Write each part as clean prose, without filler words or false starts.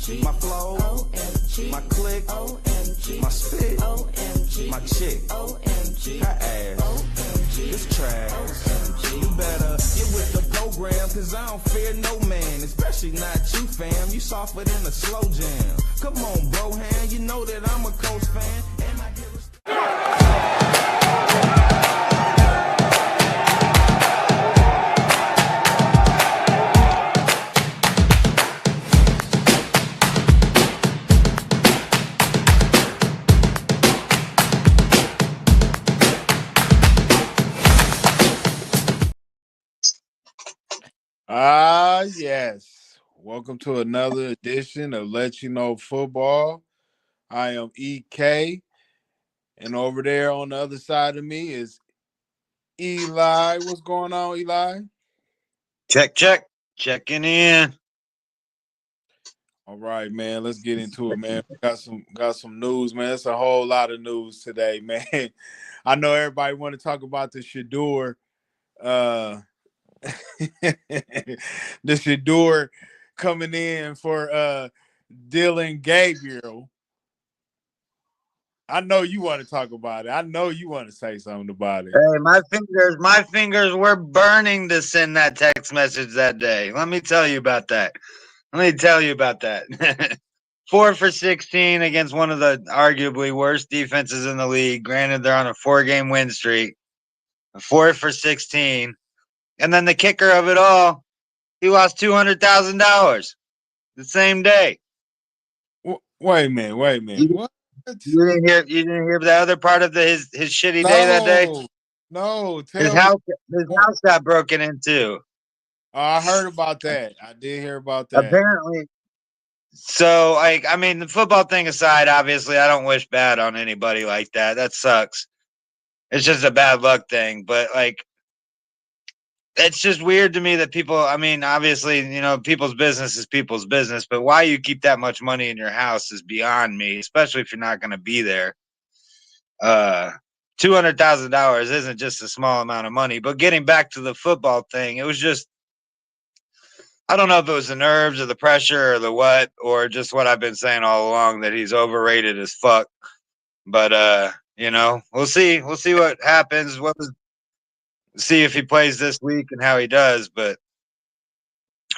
My flow, OMG. My click, OMG. My spit, OMG. My chick, OMG. Her ass, OMG. This trash, OMG. You better get with the program, cause I don't fear no man, especially not you, fam. You softer than a slow jam. Come on, bro, hand, you know that I'm a Coast fan, and I get Yes. Welcome to another edition of Let You Know Football. I am EK, and over there on the other side of me is Eli. What's going on, Eli? Check. Checking in. All right, man. Let's get into it, man. We got some news, man. It's a whole lot of news today, man. I know everybody want to talk about the Shador, the Shador coming in for Dylan Gabriel. I know you want to talk about it. I know you want to say something about it. Hey, my fingers were burning to send that text message that day. Let me tell you about that. 4 for 16 against one of the arguably worst defenses in the league. Granted, they're on a 4-game win streak. 4 for 16. And then the kicker of it all, he lost $200,000 the same day. Wait a minute. What? You didn't hear the other part of his shitty day that day? No, his house got broken into. Oh, I heard about that. I did hear about that. Apparently. So, the football thing aside, obviously, I don't wish bad on anybody like that. That sucks. It's just a bad luck thing. But, it's just weird to me that people, obviously, people's business is people's business. But why you keep that much money in your house is beyond me, especially if you're not going to be there. $200,000 isn't just a small amount of money. But getting back to the football thing, it was just, I don't know if it was the nerves or the pressure or the what, or just what I've been saying all along, that he's overrated as fuck. But we'll see. We'll see what happens. See if he plays this week and how he does. But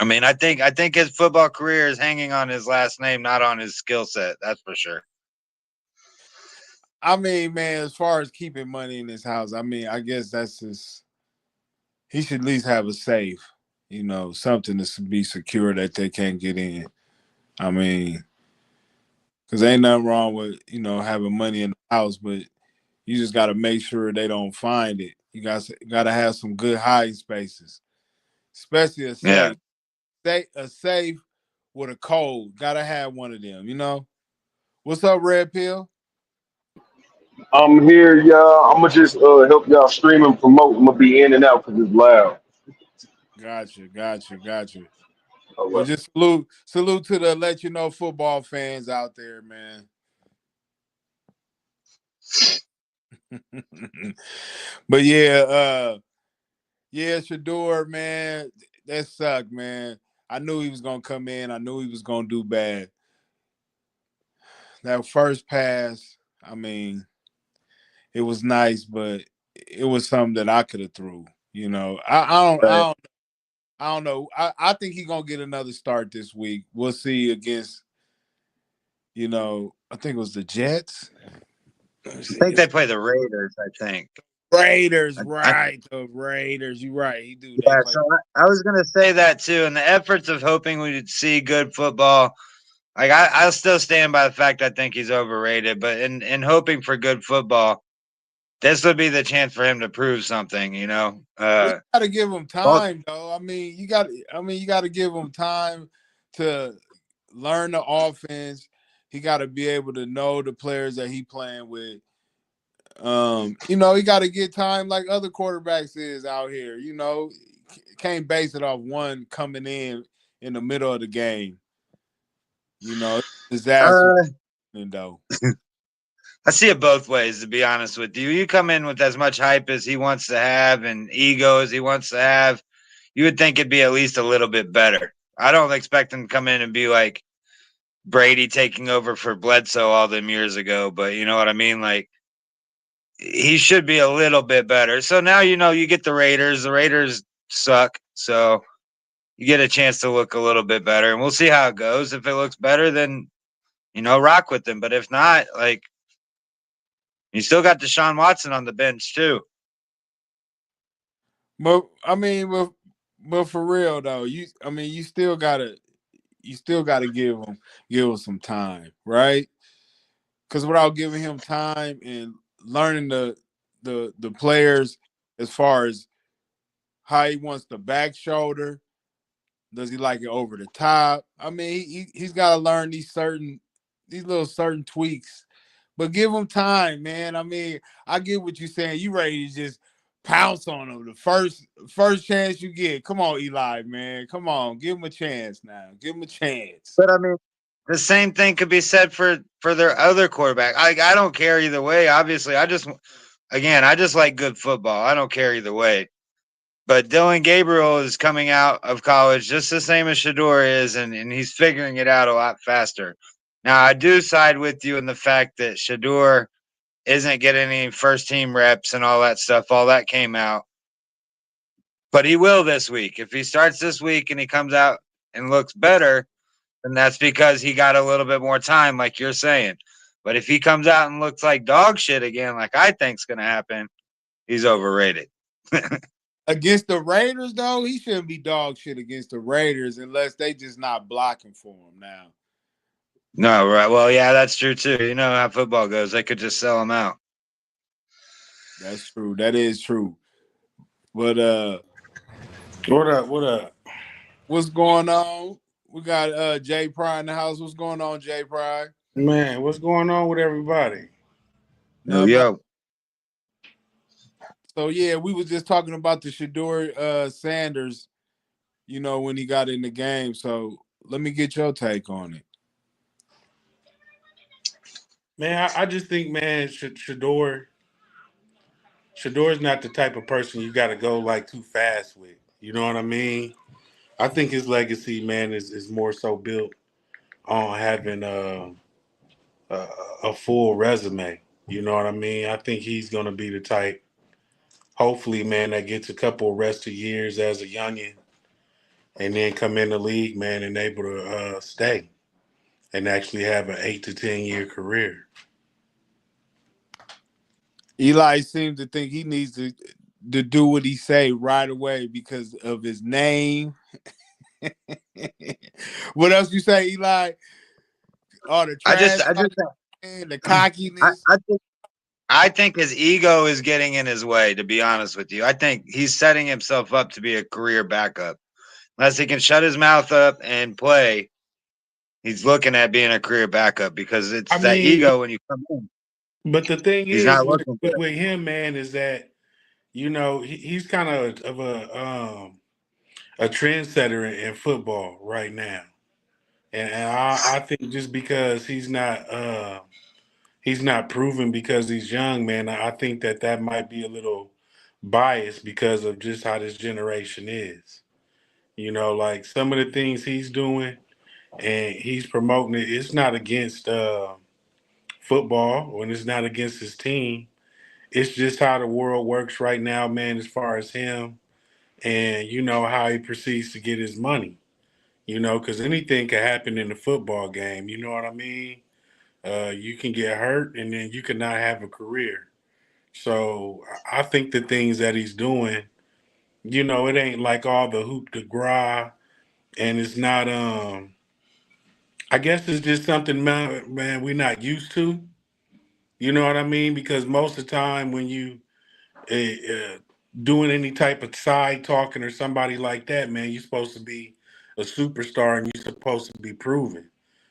I think his football career is hanging on his last name, not on his skill set. That's for sure. Man, as far as keeping money in his house, I guess that's just, he should at least have a safe, something to be secure that they can't get in. Because ain't nothing wrong with, having money in the house, but you just got to make sure they don't find it. You got to have some good hiding spaces, especially a safe. Yeah. A safe with a code. Got to have one of them, What's up, Red Pill? I'm here, y'all. I'm going to just help y'all stream and promote. I'm going to be in and out because it's loud. Gotcha. Right. Well, just salute to the Let You Know Football fans out there, man. But yeah, Shador, man, that sucked, man. I knew he was gonna come in. I knew he was gonna do bad. That first pass, it was nice, but it was something that I could have threw. I don't know. I think he's gonna get another start this week. We'll see against, I think it was the Jets. I think they play the Raiders, I think. Raiders, right. The Raiders. You're right. He do. Yeah, so I was going to say that too. In the efforts of hoping we would see good football, I'll still stand by the fact I think he's overrated. But in hoping for good football, this would be the chance for him to prove something, you got to give him time, though. You got to give him time to learn the offense. He got to be able to know the players that he playing with. He got to get time like other quarterbacks is out here. Can't base it off one coming in the middle of the game. Disaster. Though. I see it both ways, to be honest with you. You come in with as much hype as he wants to have and ego as he wants to have, you would think it'd be at least a little bit better. I don't expect him to come in and be like Brady taking over for Bledsoe all them years ago, but you know what I mean? Like, he should be a little bit better. So now, you get the Raiders. The Raiders suck. So you get a chance to look a little bit better, and we'll see how it goes. If it looks better, then, rock with them. But if not, like, you still got Deshaun Watson on the bench too. But I mean, but for real though, you still gotta give him some time, right? Because without giving him time and learning the players as far as how he wants the back shoulder, does he like it over the top? I mean, he's got to learn these little certain tweaks. But give him time, man. I mean, I get what you're saying. You ready to just pounce on him the first chance you get. Come on, Eli, man. Come on, give him a chance now. Give him a chance. But I mean, the same thing could be said for their other quarterback. I don't care either way. Obviously, I just like good football. I don't care either way. But Dylan Gabriel is coming out of college just the same as Shador is, and he's figuring it out a lot faster. Now, I do side with you in the fact that Shador isn't getting any first team reps and all that stuff. All that came out. But he will this week. If he starts this week and he comes out and looks better, then that's because he got a little bit more time, like you're saying. But if he comes out and looks like dog shit again, like I think's going to happen, he's overrated. Against the Raiders, though, he shouldn't be dog shit against the Raiders unless they just not blocking for him now. No, right. Well, yeah, that's true too. You know how football goes. They could just sell him out. That's true. That is true. But What up? What up? what's going on? We got Jay Pride in the house. What's going on, Jay Pride? Man, what's going on with everybody? No, yo. So yeah, we was just talking about the Shador Sanders, when he got in the game. So let me get your take on it. Man, I just think, man, Shador's not the type of person you got to go like too fast with. You know what I mean? I think his legacy, man, is more so built on having a full resume. You know what I mean? I think he's going to be the type, hopefully, man, that gets a couple of rest of years as a youngin' and then come in the league, man, and able to stay and actually have an 8 to 10 year career. Eli seems to think he needs to do what he say right away because of his name. What else you say, Eli? Oh, the trash and the cockiness. I think his ego is getting in his way, to be honest with you. I think he's setting himself up to be a career backup. Unless he can shut his mouth up and play, he's looking at being a career backup because it's ego when you come in. But the thing is with him, man, is that, he's kind of a trendsetter in football right now. And I think just because he's not proven because he's young, man, I think that might be a little biased because of just how this generation is. Like some of the things he's doing and he's promoting it's not against football and it's not against his team. It's just how the world works right now, man, as far as him and, how he proceeds to get his money. Because anything can happen in the football game. You know what I mean? You can get hurt and then you can not have a career. So I think the things that he's doing, it ain't like all the hoop de gras, and it's not. I guess it's just something, man, we're not used to. You know what I mean? Because most of the time when you doing any type of side talking or somebody like that, man, you're supposed to be a superstar and you're supposed to be proven.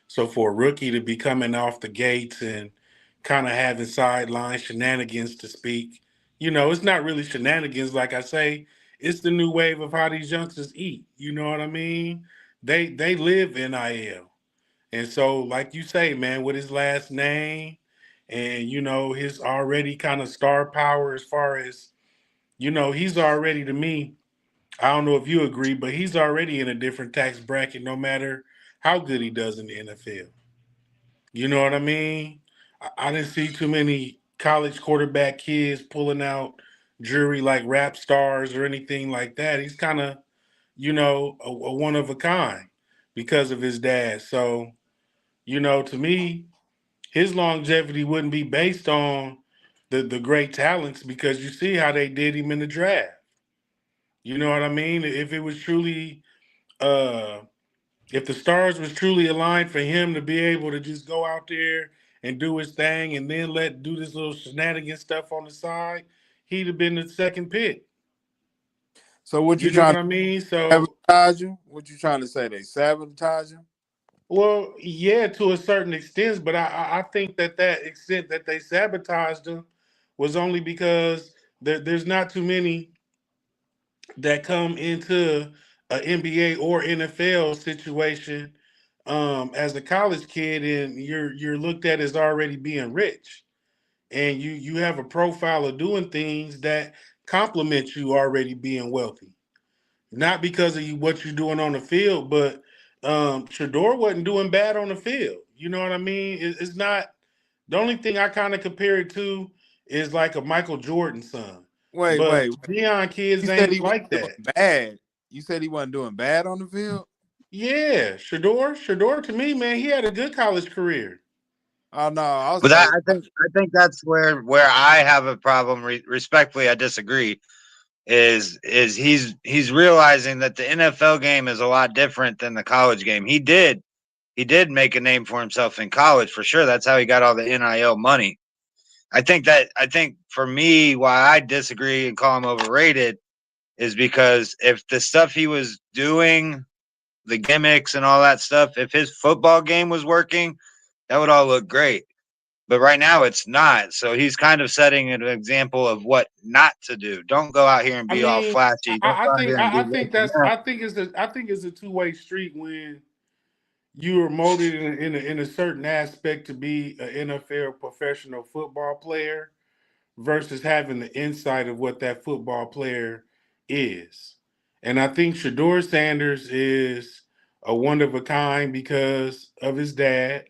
So for a rookie to be coming off the gates and kind of having sideline shenanigans to speak, it's not really shenanigans. Like I say, it's the new wave of how these youngsters eat. You know what I mean? They live NIL. And so, like you say, man, with his last name and, his already kind of star power as far as, he's already, to me, I don't know if you agree, but he's already in a different tax bracket no matter how good he does in the NFL. You know what I mean? I didn't see too many college quarterback kids pulling out jewelry like rap stars or anything like that. He's kind of, a one of a kind because of his dad. So, to me, his longevity wouldn't be based on the great talents because you see how they did him in the draft. You know what I mean? If it was truly uh if the stars was truly aligned for him to be able to just go out there and do his thing and then do this little shenanigan stuff on the side, he'd have been the second pick. So what you You know trying what to I mean? So, sabotage him? What you trying to say? They sabotage him? well, yeah, to a certain extent, but I think that extent that they sabotaged him was only because there's not too many that come into an NBA or NFL situation as a college kid, and you're looked at as already being rich, and you have a profile of doing things that complement you already being wealthy, not because of what you're doing on the field, but Shador wasn't doing bad on the field. You know what I mean? It's not the only thing I kind of compare it to is like a Michael Jordan son. But Wait. Deion kids You said he ain't wasn't like doing that. bad. You said he wasn't doing bad on the field? Yeah, Shador to me, man, he had a good college career. Oh no, I'll But say I think that's where I have a problem. Respectfully, I disagree. Is he's realizing that the NFL game is a lot different than the college game. He did make a name for himself in college for sure. That's how he got all the NIL money. I think for me, why I disagree and call him overrated is because if the stuff he was doing, the gimmicks and all that stuff, if his football game was working, that would all look great. But right now it's not. So he's kind of setting an example of what not to do. Don't go out here and I be all mean, flashy. Don't go out here and I do think this and that. I think it's a two-way street when you are molded in a certain aspect to be an NFL professional football player versus having the insight of what that football player is. And I think Shador Sanders is a one of a kind because of his dad,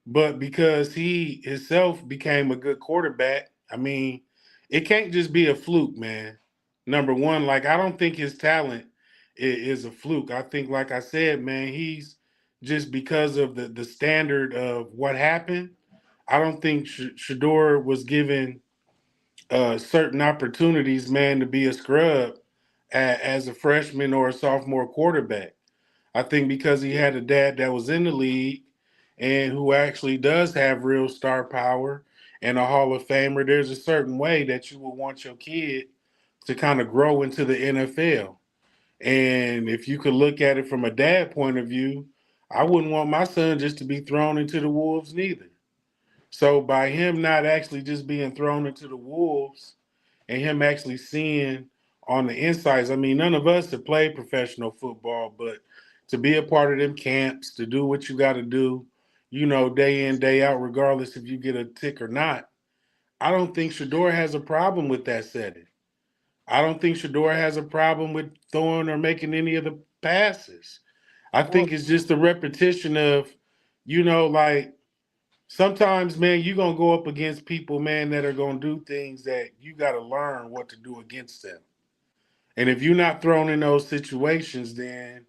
but because he himself became a good quarterback. I mean, it can't just be a fluke, man. Number one, like I don't think his talent is a fluke. I think, like I said, man, he's just because of the standard of what happened. I don't think Shador was given certain opportunities, man, to be a scrub as a freshman or a sophomore quarterback. I think because he had a dad that was in the league and who actually does have real star power and a Hall of Famer, there's a certain way that you will want your kid to kind of grow into the NFL. And if you could look at it from a dad point of view, I wouldn't want my son just to be thrown into the wolves neither. So by him not actually just being thrown into the wolves and him actually seeing on the insides, I mean, none of us have played professional football, but to be a part of them camps, to do what you got to do, day in, day out, regardless if you get a tick or not, I don't think Shador has a problem with that setting. I don't think Shador has a problem with throwing or making any of the passes. I well, think it's just the repetition of, like sometimes, man, you're gonna go up against people, man, that are gonna do things that you gotta learn what to do against them. And if you're not thrown in those situations, then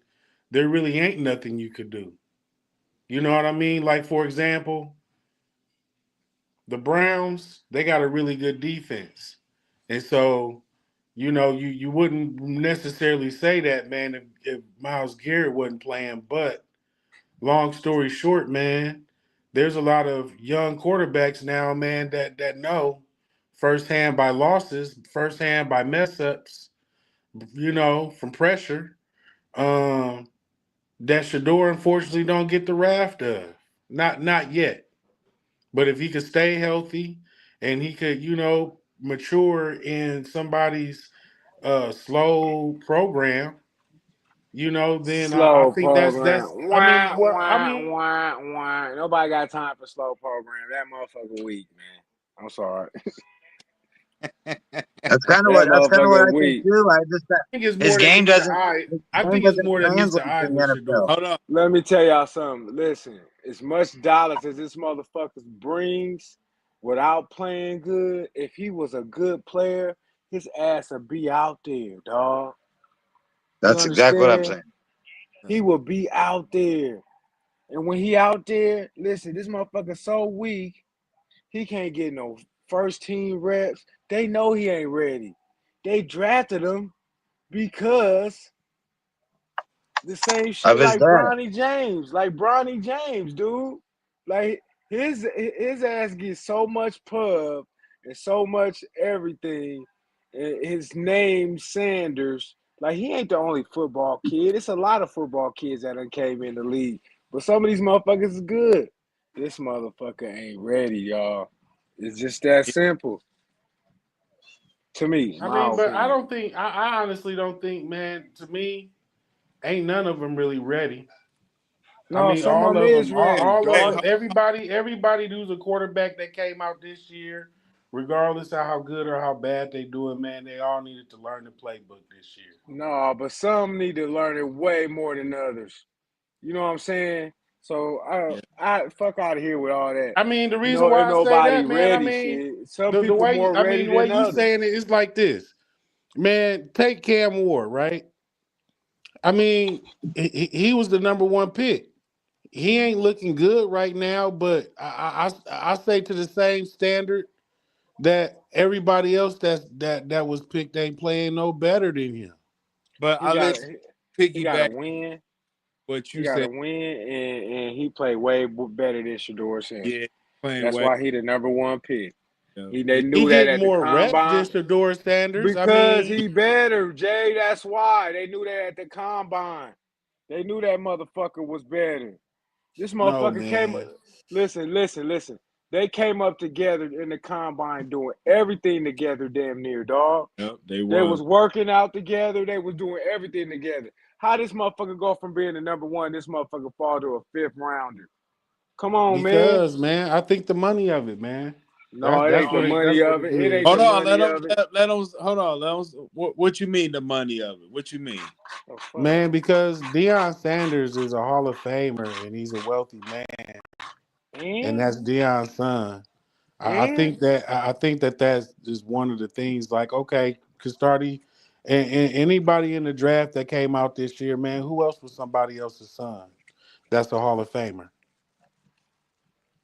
there really ain't nothing you could do. You know what I mean? Like, for example, the Browns, they got a really good defense. And so, you wouldn't necessarily say that, man, if Miles Garrett wasn't playing. But long story short, man, there's a lot of young quarterbacks now, man, that know firsthand by losses, firsthand by mess ups, from pressure, um, that Shador unfortunately don't get the raft of. Not yet. But if he could stay healthy and he could, mature in somebody's slow program, then I Slow think that's program. I mean, Wah, well, I wah, mean, wah, wah. Nobody got time for slow program. That motherfucker weak, man. I'm sorry. That's kind of That what motherfucker I think weak. too. I just think it's his more that game meets the doesn't eye. his I game think it's doesn't more that meets the translate eye to with the Shador. NFL. Hold on. Let me tell y'all something. Listen, as much dollars as this motherfucker brings without playing good, if he was a good player, his ass would be out there, dog. You That's exactly what I'm understand? saying. He will be out there. And when he out there, listen, this motherfucker so weak, he can't get no first team reps. They know he ain't ready. They drafted him because the same Of shit his like dad. Bronny James, dude. Like his ass gets so much pub and so much everything. And his name Sanders. Like he ain't the only football kid. It's a lot of football kids that done came in the league. But some of these motherfuckers is good. This motherfucker ain't ready, y'all. It's just that simple. To me, I my mean, but I opinion. don't think I honestly don't think, man. To me, ain't none of them really ready. I No, mean, some of them is ready, all of Hey, dog. them, everybody who's a quarterback that came out this year, regardless of how good or how bad they doing, man, they all needed to learn the playbook this year. No, but some need to learn it way more than others. You know what I'm saying? So yeah. I fuck out of here with all that. I mean, the You reason know, ain't why I say nobody that, man, I ready mean, shit. Some the people way more I mean ready the way than you others. saying it is like this, man. Take Cam Ward, right? I mean, he was the number one pick. He ain't looking good right now, but I say to the same standard that everybody else that was picked ain't playing no better than him. But He I'll got let you to he got to piggyback win. what He you got to said. win, and he played way better than Shador Sanders. Yeah, playing That's way. why he the number one pick. Yeah. They He knew that getting at the more reps than combine Shador Sanders. I because mean, he better, Jay. That's why they knew that at the combine. They knew that motherfucker was better. This no motherfucker came. man. Listen. They came up together in the combine doing everything together, damn near, dog. Yep, they They was. was working out together. They was doing everything together. How this motherfucker go from being the number one, this motherfucker fall to a fifth rounder? Come on, man. Because man, I think the money of it, man. No, it That's ain't the what money that's what of it it. It is. ain't Hold the on, money of it. let them hold on. Let them, what you mean the money of it? What you mean? Oh fuck. Man, because Deion Sanders is a Hall of Famer and he's a wealthy man, and And that's Deion's son. and I think that that's just one of the things. Like, okay, Custardi, and anybody in the draft that came out this year, man, who else was somebody else's son? That's a Hall of Famer.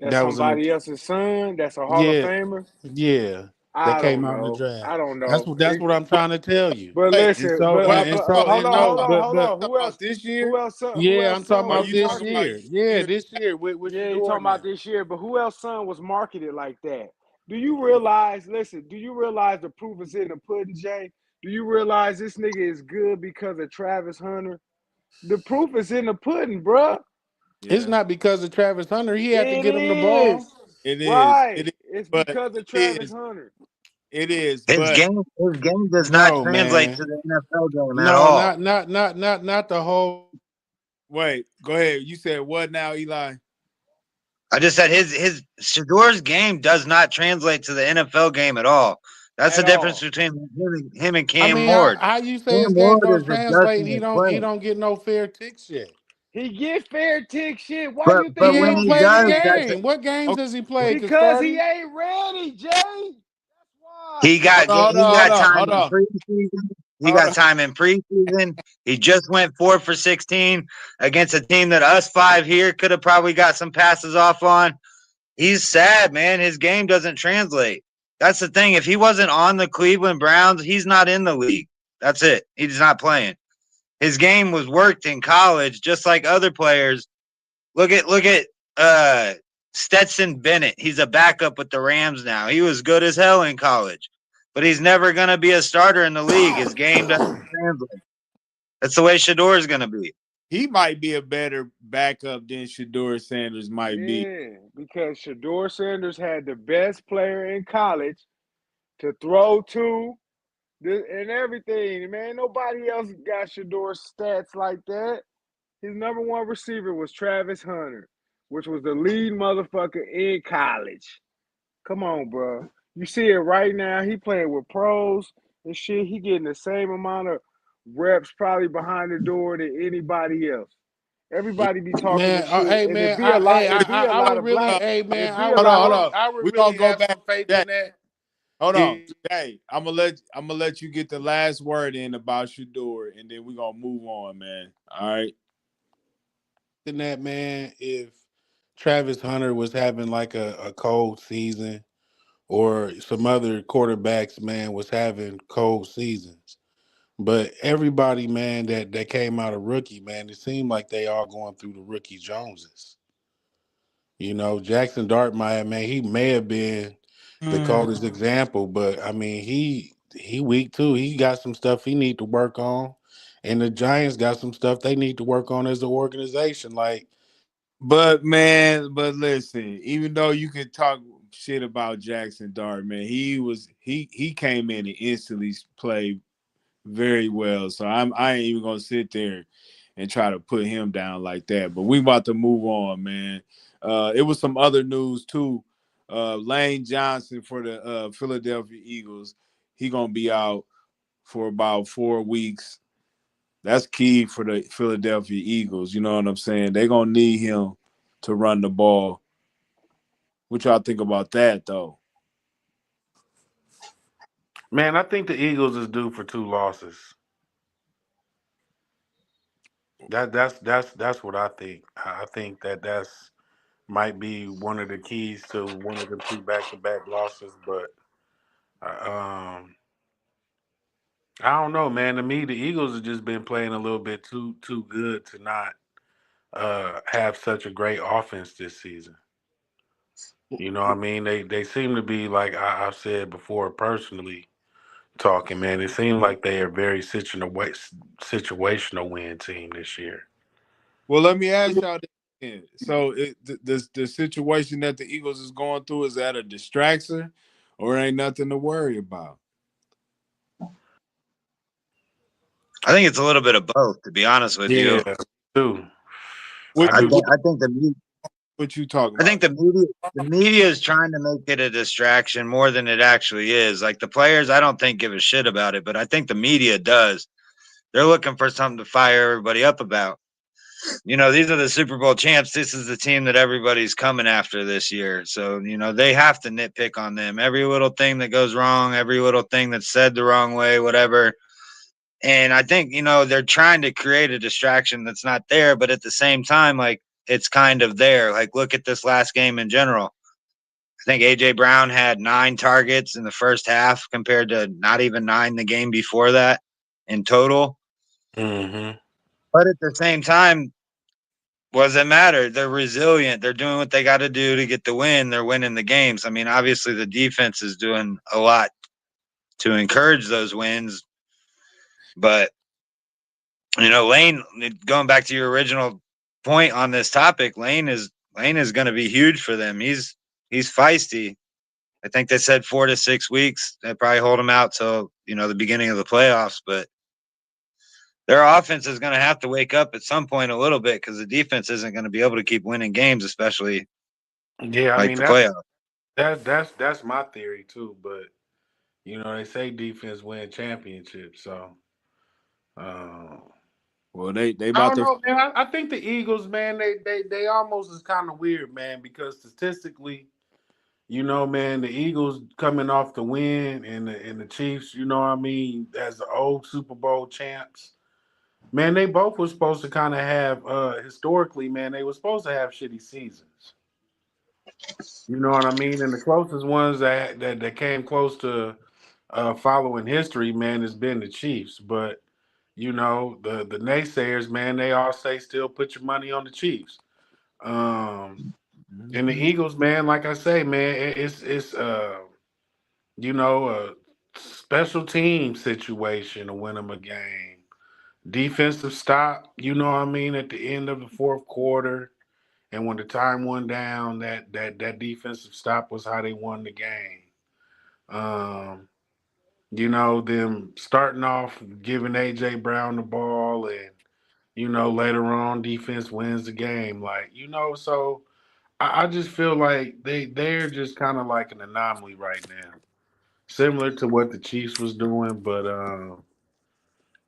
that's That was in the somebody else's son. That's a Hall of yeah, Famer. yeah. That I came don't out in the know. draft. I don't know. That's what I'm trying to tell you. But Wait, And listen, so but what but and, and but so about and hold on, about no, hold on, but hold on. talking about this Who year? else son? Who yeah, else I'm talking son Or was about you this talking about marketed? year. Yeah, year? this year with Yeah, you Shador talking now. about this year, but who else son was marketed like that? Do you realize? Listen, do you realize the proof is in the pudding, Jay? Do you realize this nigga is good because of Travis Hunter? The proof is in the pudding, bruh. It's Yeah, not because of Travis Hunter. He had to It get him the ball. is it is. It right. is. It's But because of it Travis is. Hunter. It is. His But game does not No, translate man. to the NFL game at No, all. not the whole. wait, go ahead. You said what now, Eli? I just said his Shador's game does not translate to the NFL game at all. That's the At difference all. between him and I Cam mean, Ward. how you say his Cam game Ward don't is translate? adjusting his He play. don't get no fair ticks yet. He get fair tick shit. Why But you think but He he when ain't don't he get played a does, fair that's tick? game. What games Okay, has he wait. played? Because he Custardi? ain't ready, Jay. That's he why. got he Hold got on, time hold in on, preseason. He hold got on. time in preseason. He just went 4 for 16 against a team that us five here could have probably got some passes off on. He's sad, man. His game doesn't translate. That's the thing. If he wasn't on the Cleveland Browns, he's not in the league. That's it. He's not playing. His game was worked in college, just like other players. Look at uh, Stetson Bennett. He's a backup with the Rams now. He was good as hell in college, but he's never gonna be a starter in the league. His game doesn't translate. That's the way Shador is gonna be. He might be a better backup than Shador Sanders might be. Yeah, because Shador Sanders had the best player in college to throw to and everything. Man, nobody else got Shador's stats like that. His number one receiver was Travis Hunter, which was the lead motherfucker in college. Come on, bro. You see it right now. He playing with pros and shit. He getting the same amount of reps probably behind the door than anybody else. Everybody be talking the Man, shit, hey and it man, be a lot. It be a I lot would of really, black. hey It man, be a Hold lot on, hold of. on. I would We gonna really go have back some to faith that. in that. Hold on. In Hey, I'm gonna let you get the last word in about Shador, and then we gonna move on, man. All right. that, man, if Travis Hunter was having like a cold season, or some other quarterbacks, man, was having cold seasons. But everybody, man, that came out of rookie, man, it seemed like they all going through the rookie Joneses. You know, Jackson Dartmouth, man, he may have been the coldest example, but I mean, he weak too. He got some stuff he need to work on, and the Giants got some stuff they need to work on as an organization. Like, But man, but listen, even though you can talk shit about Jackson Dart, man, he came in and instantly played very well. So I ain't even gonna sit there and try to put him down like that. But we about to move on, man. It was some other news too. Lane Johnson for the Philadelphia Eagles, he gonna be out for about 4 weeks. That's key for the Philadelphia Eagles. You know what I'm saying? They're gonna need him to run the ball. What y'all think about that though? man, I think the Eagles is due for 2 losses. That's what I think. I think that's might be one of the keys to one of the two back-to-back losses. But I don't know, man. To me, the Eagles have just been playing a little bit too good to not have such a great offense this season. You know what I mean? They seem to be like I've said before personally talking, man. It seems like they are very situational win team this year. Well, let me ask y'all this again. So the situation that the Eagles is going through, is that a distraction or ain't nothing to worry about? I think it's a little bit of both, to be honest with you. Yeah, too. I What do. what, I think what you talking I think about? the media is trying to make it a distraction more than it actually is. Like the players, I don't think give a shit about it, but I think the media does. They're looking for something to fire everybody up about. These are the Super Bowl champs. This is the team that everybody's coming after this year. So, they have to nitpick on them. Every little thing that goes wrong, every little thing that's said the wrong way, whatever. And I think, they're trying to create a distraction that's not there, but at the same time, like it's kind of there. Like, look at this last game in general. I think AJ Brown had 9 targets in the first half compared to not even 9 the game before that in total. Hmm. But at the same time, what does it matter? They're resilient. They're doing what they got to do to get the win. They're winning the games. I mean, obviously the defense is doing a lot to encourage those wins, but Lane, going back to your original point on this topic, Lane is going to be huge for them. He's feisty. I think they said 4 to 6 weeks. They probably hold him out till the beginning of the playoffs, but their offense is going to have to wake up at some point a little bit because the defense isn't going to be able to keep winning games, especially Yeah, I like mean the playoffs. that's my theory too. But they say defense win championships, so. Uh, Well, they I about don't to. know, man. I think the Eagles, man, they almost is kind of weird, man, because statistically, man, the Eagles coming off the win and the Chiefs, you know what I mean, as the old Super Bowl champs, man, they both were supposed to kind of have historically, man, they were supposed to have shitty seasons. You know what I mean? And the closest ones that came close to following history, man, has been the Chiefs. But the naysayers, man, they all say still put your money on the Chiefs. Um, and the Mhm. Eagles, man, like I say, man, it's a special team situation to win them a game. Defensive stop, you know what I mean, at the end of the fourth quarter, and when the time went down, that defensive stop was how they won the game. Um, them starting off giving AJ Brown the ball, and later on defense wins the game. Like, so I just feel like they're just kind of like an anomaly right now, similar to what the Chiefs was doing, but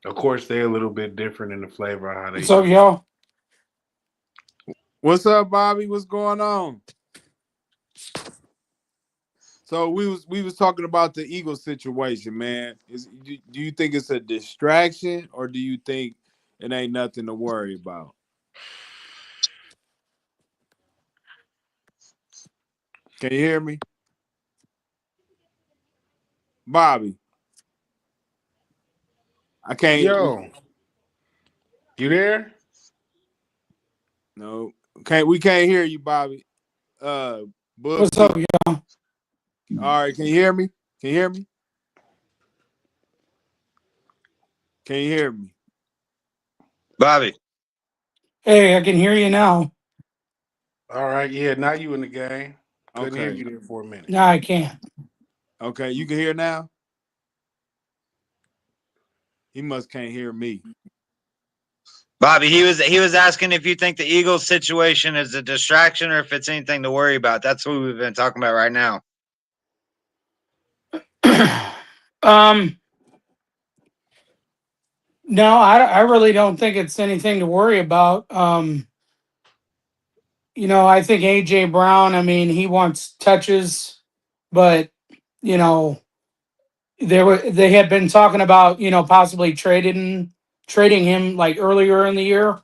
of course they're a little bit different in the flavor of how they So, do. yo, What's up, Bobby? What's going on? So we was talking about the Eagles situation, man. Do you think it's a distraction, or do you think it ain't nothing to worry about? Can you hear me, Bobby? I can't. Yo, you there? No, can't. We can't hear you, Bobby. Book what's up, keep. yo? All right, can you hear me? Can you hear me? Can you hear me? Bobby. Hey, I can hear you now. All right, yeah. Now you in the game. Couldn't hear Okay. you there for a minute. No, I can't. Okay, you can hear now. He must can't hear me. Bobby, he was asking if you think the Eagles situation is a distraction or if it's anything to worry about. That's what we've been talking about right now. um, no, I really don't think it's anything to worry about. I think AJ Brown, I mean, he wants touches, but you know, they had been talking about, possibly trading him like earlier in the year.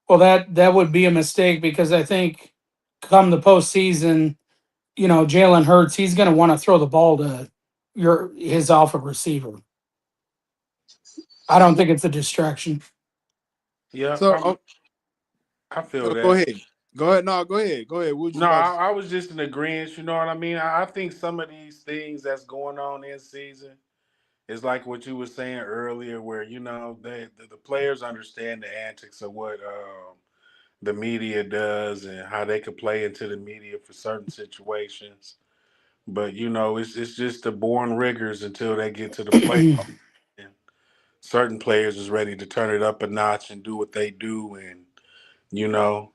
Well, that would be a mistake because I think come the postseason, Jalen Hurts, he's going to want to throw the ball to his alpha receiver. I don't think it's a distraction. Yep, So, I feel so go that. ahead. Go ahead. No, go ahead. Go ahead. What was you No, about to say? I was just in agreement. You know what I mean? I think some of these things that's going on in season is like what you were saying earlier, where the players understand the antics of what the media does and how they could play into the media for certain situations. But it's just the born riggers until they get to the playoffs. And certain players is ready to turn it up a notch and do what they do, and you know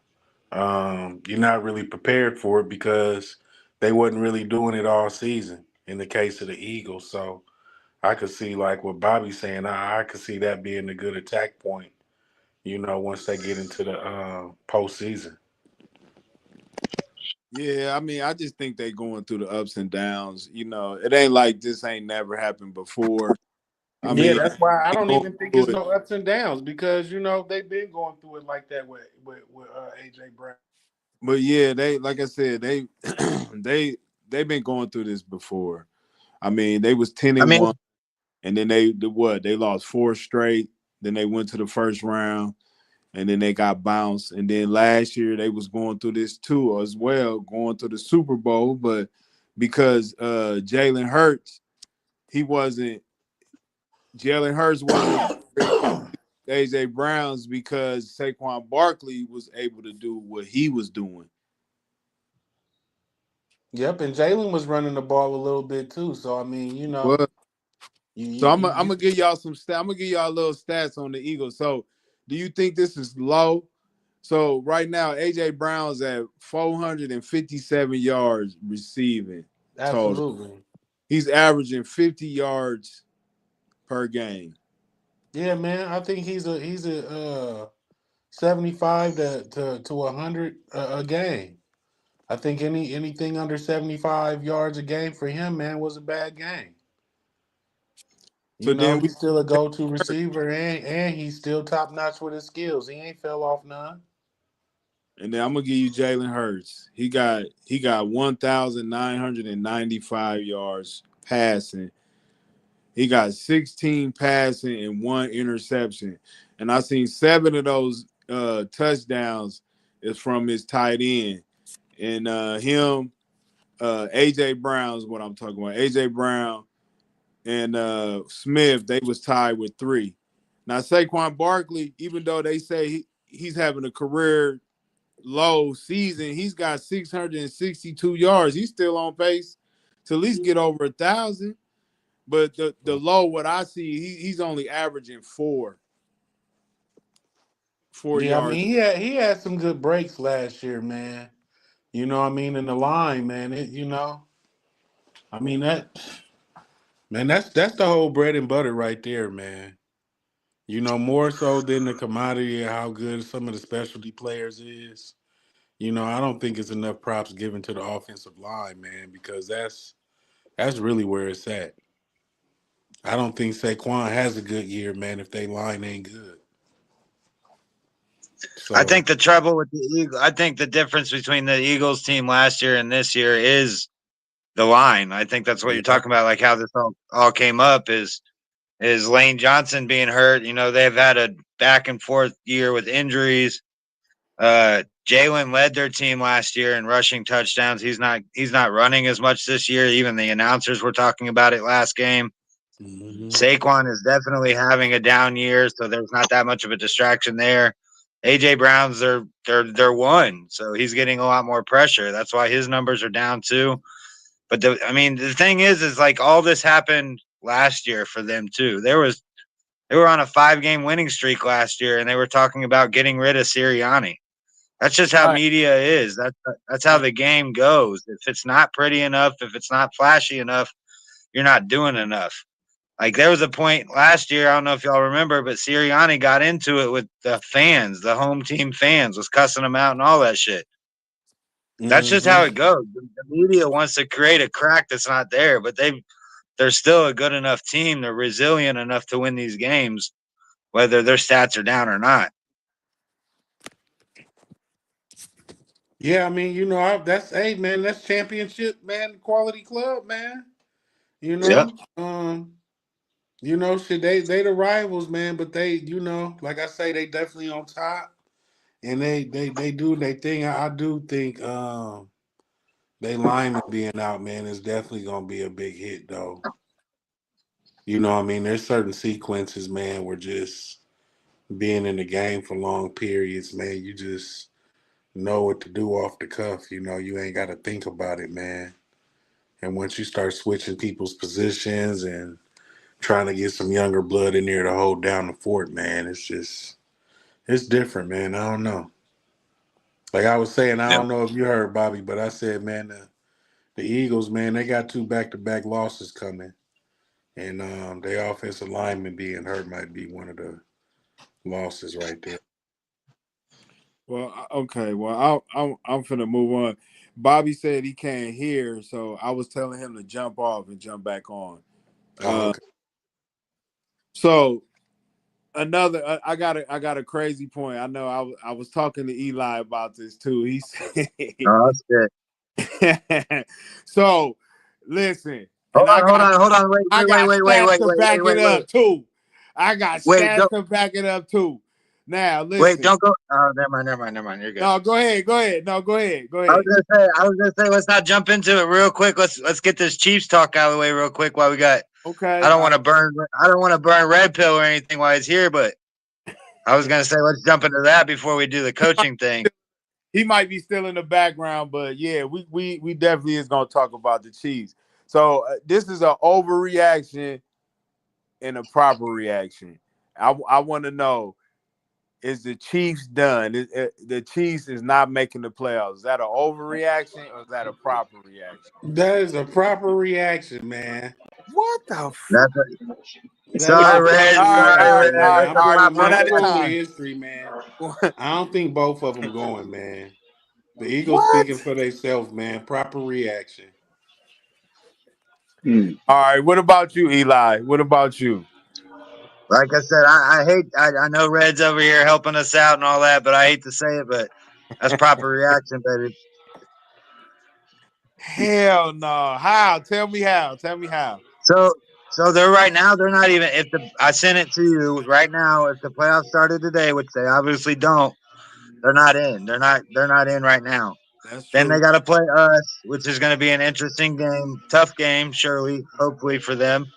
you're not really prepared for it because they wasn't really doing it all season in the case of the Eagles. So I could see like what Bobby's saying. I could see that being a good attack point. Once they get into the postseason. Yeah, I mean, I just think they going through the ups and downs. It ain't like this ain't never happened before. I Yeah, mean, that's why I they don't going even think through it's it. no ups and downs because they've been going through it like that with AJ Brown. But yeah, they like I said, they they've been going through this before. I mean, they was ten I and mean, one, and then they lost four straight. Then they went to the first round, and then they got bounced. And then last year they was going through this too as well, going to the Super Bowl, but because Jalen Hurts, he wasn't Jalen Hurts wasn't AJ Brown's because Saquon Barkley was able to do what he was doing. Yep, and Jalen was running the ball a little bit too. So I mean, Well, you so you, I'm you, gonna you give y'all some stats. I'm gonna give y'all a little stats on the Eagles. So, do you think this is low? So right now, AJ Brown's at 457 yards receiving total. absolutely. He's averaging 50 yards per game. Yeah, man. I think he's a 75 to 100 a game. I think anything under 75 yards a game for him, man, was a bad game. So then we He's still a go-to receiver and he's still top notch with his skills. He ain't fell off none. and then I'm gonna give you Jalen Hurts. He got 1,995 yards passing. He got 16 passing and one interception. And I seen seven of those touchdowns is from his tight end. And AJ Brown is what I'm talking about. AJ Brown and Smith, they was tied with three. Now Saquon Barkley, even though they say he's having a career low season, he's got 662 yards. He's still on pace to at least get over 1,000. But the low, what I see, he's only averaging four Yeah, I mean yards. he had some good breaks last year, man. You know what I mean? In the line, man. I mean that's the whole bread and butter right there, man. More so than the commodity of how good some of the specialty players is. I don't think it's enough props given to the offensive line, man, because that's really where it's at. I don't think Saquon has a good year, man, if they line ain't good. I So think the trouble with the Eagles, I think the difference between the Eagles team last year and this year is the line. I think that's what you're yeah. talking about, like how this all came up is Lane Johnson being hurt. They've had a back and forth year with injuries. Jalen led their team last year in rushing touchdowns. He's not running as much this year. Even the announcers were talking about it last game. Mm-hmm. Saquon is definitely having a down year, so there's not that much of a distraction there. AJ Brown's they're one, so he's getting a lot more pressure. That's why his numbers are down too. But the thing is like all this happened last year for them too. They were on a 5-game winning streak last year, and they were talking about getting rid of Sirianni. That's just how Right. media is. That's how the game goes. If it's not pretty enough, if it's not flashy enough, you're not doing enough. Like there was a point last year, I don't know if y'all remember, but Sirianni got into it with the fans, the home team fans, was cussing them out and all that shit. That's just how Mm-hmm. it goes. The media wants to create a crack that's not there, but they're still a good enough team. They're resilient enough to win these games, whether their stats are down or not. Yeah, I mean, that's hey man, that's championship, man, quality club, man. You Yep. know, shit, they the rivals, man, but they, like I say, they definitely on top, and they do their thing. I do think they lineman being out, man, is definitely gonna be a big hit, though. I mean, there's certain sequences, man, where just being in the game for long periods, man, you just know what to do off the cuff. You ain't got to think about it, man. And once you start switching people's positions and trying to get some younger blood in there to hold down the fort, man, it's different, man. I don't know. Like I was saying, I Yep. don't know if you heard Bobby, but I said, man, the Eagles, man, they got 2 back-to-back losses coming, and their offensive lineman being hurt might be one of the losses right there. Well, okay. Well, I'm finna move on. Bobby said he can't hear, so I was telling him to jump off and jump back on. Oh, okay. So another, I got a crazy point. I know I was talking to Eli about this too. He said, Oh, that's good. so listen, Hold and on, hold on, hold on. I got stats to back it Wait. up too. I got Wait, stats to back it up too. Now wait, listen. don't go. Oh, never mind. You're good. No, go ahead. No, go ahead. I was gonna say, let's not jump into it real quick. Let's get this Chiefs talk out of the way real quick while we got. Okay. I don't want to burn red pill or anything while he's here, but I was gonna say let's jump into that before we do the coaching thing. He might be still in the background, but yeah, we definitely is gonna talk about the Chiefs. So this is an overreaction and a proper reaction. I want to know: is the Chiefs done? The Chiefs is not making the playoffs. Is that an overreaction or is that a proper reaction? That is a proper reaction, man. What the? That's That is All a sorry, right, Red. proper all right, Sorry, reaction, Red. all man. right, That's I'm a all right. going. proper One I'm at a going with reaction. time. history, man. I don't think both of them going, man. The Eagles What? speaking for themselves, man. Proper reaction. Hmm. All right. What about you, Eli? What about you? Like I said, I know Red's over here helping us out and all that, but I hate to say it, but that's proper reaction, baby. Hell no. How? Tell me how. Tell me how. So they're right now. They're not even. If the I sent it to you right now. If the playoffs started today, which they obviously don't, they're not in. They're not in right now. That's Then they true. got to play us, which is going to be an interesting game, tough game, surely, hopefully for them.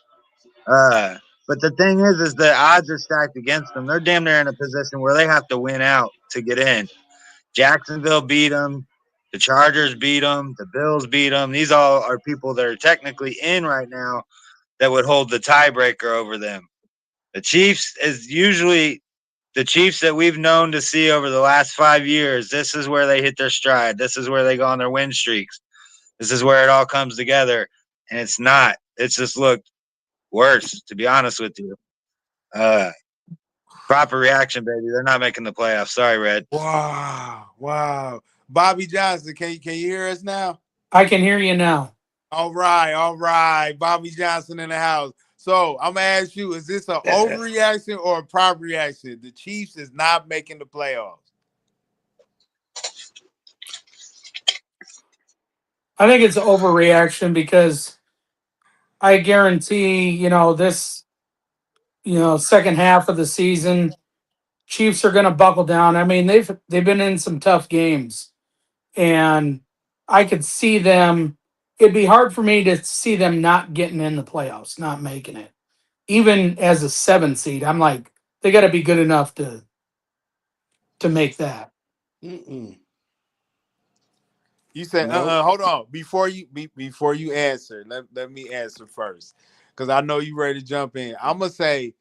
Uh, but the thing is the odds are stacked against them. They're damn near in a position where they have to win out to get in. Jacksonville beat them. The Chargers beat them. The Bills beat them. These all are people that are technically in right now that would hold the tiebreaker over them. The Chiefs is usually the Chiefs that we've known to see over the last 5 years, this is where they hit their stride. This is where they go on their win streaks. This is where it all comes together. And it's not. It's just looked worse, to be honest with you. Proper reaction, baby. They're not making the playoffs. Sorry, Red. Wow. Bobby Johnson, can you hear us now? I can hear you now. All right. Bobby Johnson in the house. So I'm gonna ask you: is this an overreaction or a proper reaction? The Chiefs is not making the playoffs. I think it's overreaction because I guarantee, this, second half of the season, Chiefs are going to buckle down. I mean, they've been in some tough games, and I could see them. It'd be hard for me to see them not getting in the playoffs, not making it. Even as a 7 seed, I'm like, they got to be good enough to make that. Mm-mm. You said, Nope. hold on. Before you answer, let me answer first. Because I know you ready to jump in. I'm gonna say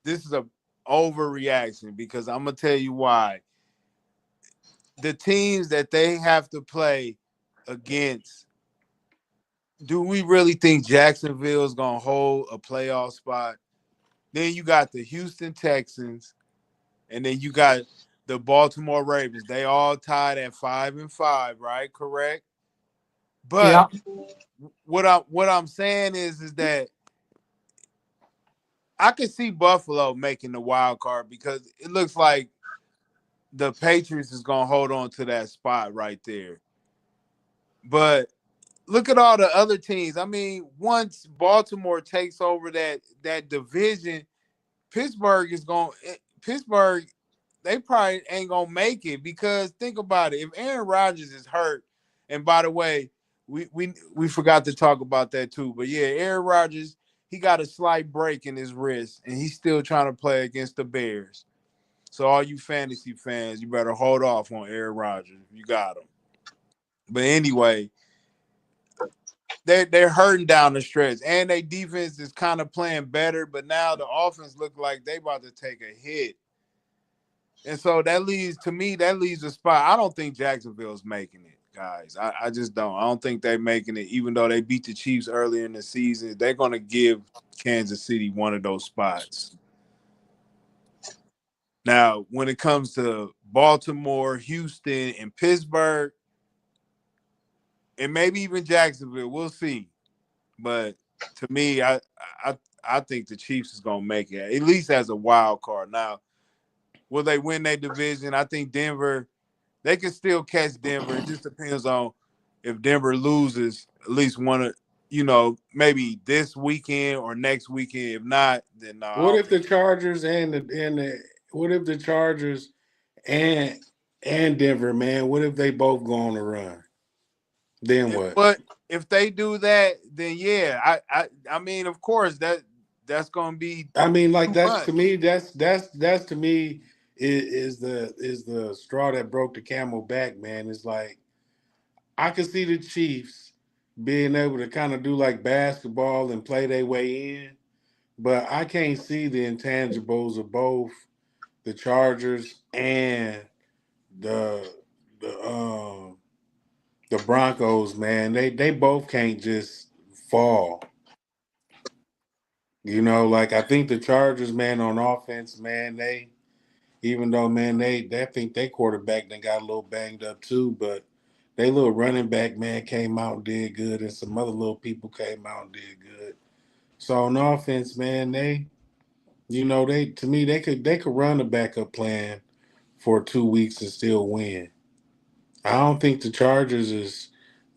this is a overreaction because I'm gonna tell you why. The teams that they have to play against, do we really think Jacksonville is gonna hold a playoff spot? Then you got the Houston Texans, and then you got the Baltimore Ravens. They all tied at 5-5, right? Correct. But Yeah. what I'm saying is that I could see Buffalo making the wild card because it looks like the Patriots is gonna hold on to that spot right there. But look at all the other teams. I mean, once Baltimore takes over that division, Pittsburgh is going. Pittsburgh, they probably ain't gonna make it because think about it. If Aaron Rodgers is hurt, and by the way, we forgot to talk about that too. But yeah, Aaron Rodgers, he got a slight break in his wrist, and he's still trying to play against the Bears. So all you fantasy fans, you better hold off on Aaron Rodgers. You got him. But anyway, they're hurting down the stretch, and their defense is kind of playing better. But now the offense look like they about to take a hit, and so that leaves a spot. I don't think Jacksonville's making it, guys. I just don't. I don't think they're making it, even though they beat the Chiefs earlier in the season. They're going to give Kansas City one of those spots. Now, when it comes to Baltimore, Houston, and Pittsburgh, and maybe even Jacksonville, we'll see. But to me, I think the Chiefs is gonna make it at least as a wild card. Now, will they win their division? I think Denver. They can still catch Denver. It just depends on if Denver loses at least one of maybe this weekend or next weekend. If not, then no, I What don't if the think. Chargers and what if the Chargers and Denver, man? What if they both go on a run? Then what? But if they do that, then yeah, I mean, of course that's gonna be I mean, like too that's to much. me, that's to me is the straw that broke the camel back, man. It's like I could see the Chiefs being able to kind of do like basketball and play their way in, but I can't see the intangibles of both the Chargers and the the um the Broncos, man. They both can't just fall. Like I think the Chargers, man, on offense, man, they even though, man, they think they quarterback then got a little banged up too, but they little running back, man, came out and did good, and some other little people came out and did good. So on offense, man, they to me they could run a backup plan for 2 weeks and still win. I don't think the Chargers is,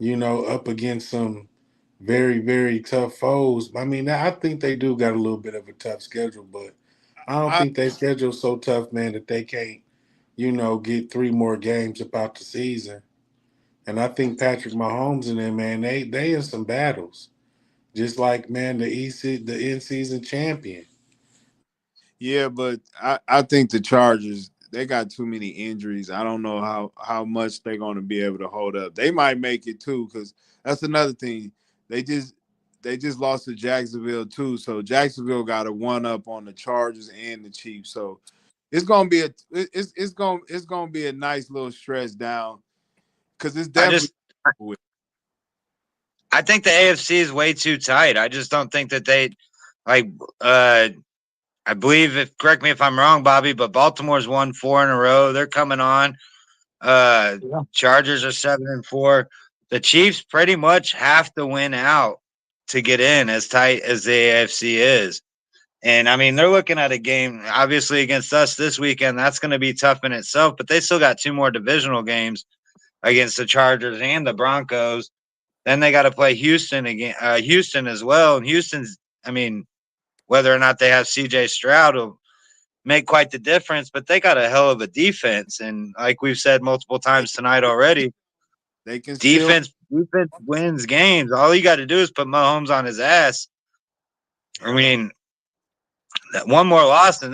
up against some very, very tough foes. I mean, I think they do got a little bit of a tough schedule, but I don't I think their schedule's so tough, man, that they can't, get 3 more games about the season. And I think Patrick Mahomes and them, man, they in some battles. Just like, man, the in season champion. Yeah, but I think the Chargers, they got too many injuries. I don't know how much they're going to be able to hold up. They might make it too, because that's another thing. They just they just lost to Jacksonville too, so Jacksonville got a one up on the Chargers and the Chiefs. So it's gonna be it's gonna be a nice little stretch down because it's I definitely. just I think the AFC is way too tight. I just don't think that they like. I believe, if correct me if I'm wrong, Bobby, but Baltimore's won 4 in a row. They're coming on. Yeah. Chargers are 7-4. The Chiefs pretty much have to win out to get in, as tight as the AFC is. And I mean, they're looking at a game obviously against us this weekend. That's going to be tough in itself, but they still got 2 more divisional games against the Chargers and the Broncos. Then they got to play Houston again, Houston as well. And Houston's, I mean, whether or not they have CJ Stroud will make quite the difference, but they got a hell of a defense. And like we've said multiple They, times tonight already, they can still. defense wins games. All you got to do is put Mahomes on his ass. I mean, one more loss and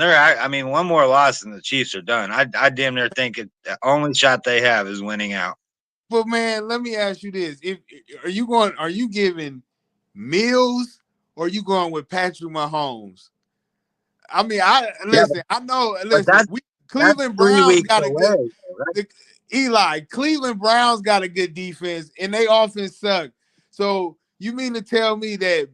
one more loss and the Chiefs are done. I damn near think the only shot they have is winning out. But man, let me ask you this: If are you giving Mills or are you going with Patrick Mahomes? I mean, I Yeah, listen. I know. but Listen, that's Cleveland three Browns weeks got a good. away. Right? Eli, Cleveland Browns got a good defense, and they offense suck. So you mean to tell me that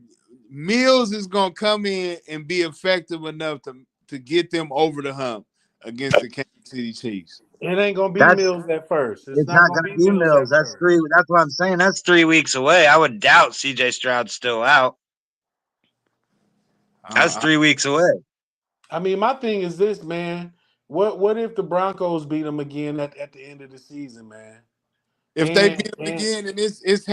Mills is gonna come in and be effective enough to get them over the hump against the Kansas City Chiefs? It ain't gonna be That's Mills at first. It's It's not not gonna going to be be Mills Mills. at first. That's what I'm saying. That's 3 weeks away. I would doubt CJ Stroud's still out. That's Uh, 3 weeks away. I mean, my thing is this, man. What if the Broncos beat them again at the end of the season, man? if they beat them And again, and it's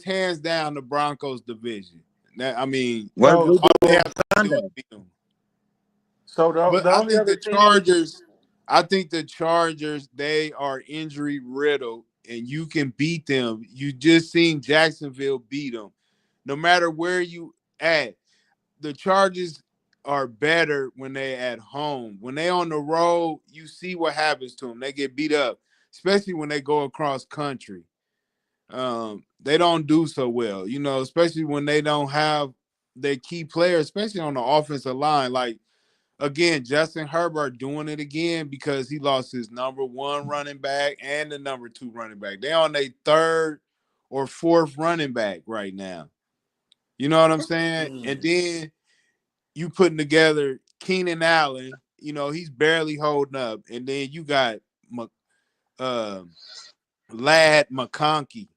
hands down the Broncos division. I mean, What did so we all they do have on to do is Sunday? beat them. so But the only other team. I think the Chargers, they are injury riddled and you can beat them. You just seen Jacksonville beat them. No matter where you at, the Chargers are better when they at home. When they on the road, you see what happens to them. They get beat up, especially when they go across country. They don't do so well, especially when they don't have their key players, especially on the offensive line. Like again, Justin Herbert doing it again because he lost his number 1 running back and the number 2 running back. They on their 3rd or 4th running back right now. You know what I'm saying? And Mm. then you putting together Keenan Allen. He's barely holding up, and then you got uh, Lad McConkey.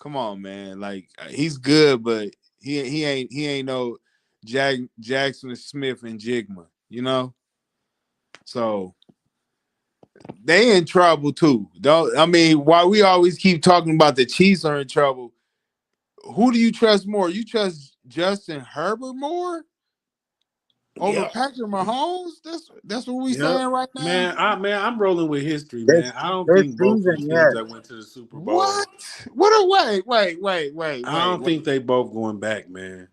Come on, man! Like he's good, but he ain't no Jackson Smith and Jigma. So they in trouble too. Don't I mean? Why we always keep talking about the Chiefs are in trouble? Who do you trust more? You trust Justin Herbert more over Yep. Patrick Mahomes? That's what we Yep. saying right now. I'm rolling with history, This man. I don't this think both of season, the teams yes. that went to the Super What? Bowl. What? Wait, I don't think they both going back, man.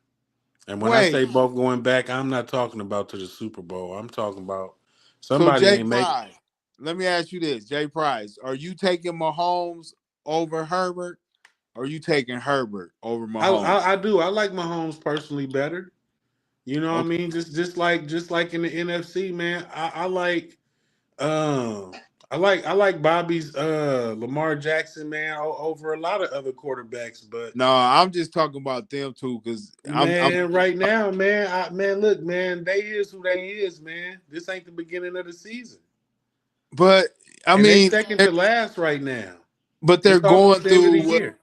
And when I wait. say both going back, I'm not talking about to the Super Bowl. I'm talking about So somebody Jay ain't make. Price, let me ask you this, Jay Price, are you taking Mahomes over Herbert? Or are you taking Herbert over Mahomes? I do. I like Mahomes personally better. You know what I Okay. mean? Just like in the NFC, man. Um I like Bobby's Lamar Jackson, man, over a lot of other quarterbacks, but No, I'm just talking about them too, because I'm man, right now, man, look, man, they is who they is, man. This ain't the beginning of the season. but I And they mean second to last right now. but they're It's going almost the end of the through what year.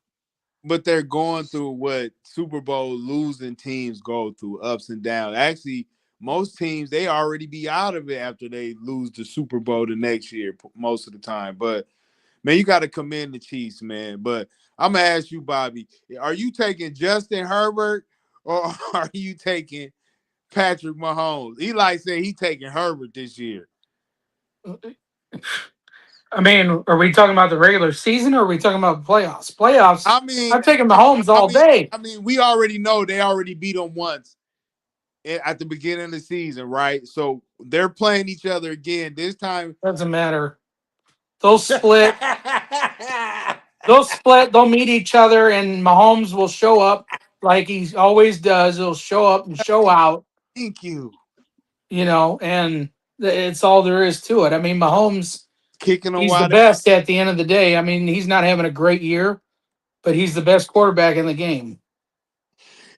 but they're going through what Super Bowl losing teams go through, ups and downs. Actually, most teams they already be out of it after they lose the Super Bowl the next year, most of the time. But man, you got to commend the Chiefs, man. But I'm gonna ask you, Bobby, are you taking Justin Herbert or are you taking Patrick Mahomes? Eli said he taking Herbert this year. I mean, are we talking about the regular season or are we talking about playoffs? Playoffs, I mean, I'm taking Mahomes I all mean, day. we already know they already beat them once at the beginning of the season, right? So they're playing each other again. This time, Doesn't matter. They'll split. They'll split. They'll meet each other, and Mahomes will show up like he always does. He'll show up and show out, thank you. and It's all there is to it. I mean, Mahomes, Kicking them he's the wide. best at the end of the day. I mean, he's not having a great year, but he's the best quarterback in the game.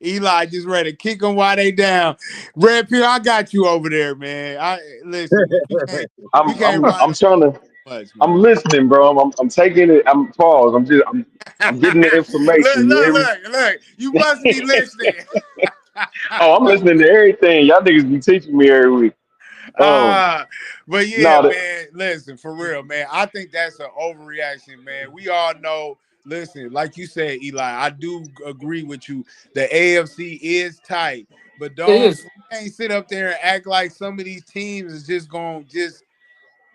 Eli just ready to kick them while they down. Red Pill, I got you over there, man. Listen, man. You can't run I'm trying to. much, I'm man. listening, bro. I'm taking it. I'm pause. I'm getting the look, information. You hear look, me? look, look. You must be listening. Oh, I'm listening to everything. Y'all niggas be teaching me every week. Um, But yeah, no, man, listen, for real, man. I think that's an overreaction, man. We all know, listen, like you said, Eli, I do agree with you. The AFC is tight, but It don't is. can't sit up there and act like some of these teams is just gonna just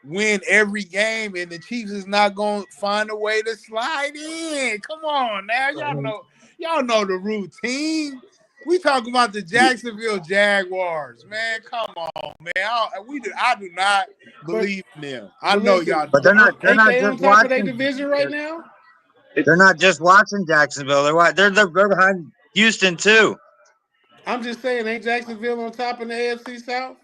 win every game and the Chiefs is not gonna find a way to slide in. Come on now. Y'all know the routine. We talk about the Jacksonville Jaguars, man. Come on, man. I do not But believe in them. I but know listen, y'all But don't. they're ain't not they just on top of their watching. division right now? They're not just watching Jacksonville. They're behind Houston too. I'm just saying, ain't Jacksonville on top in the AFC South?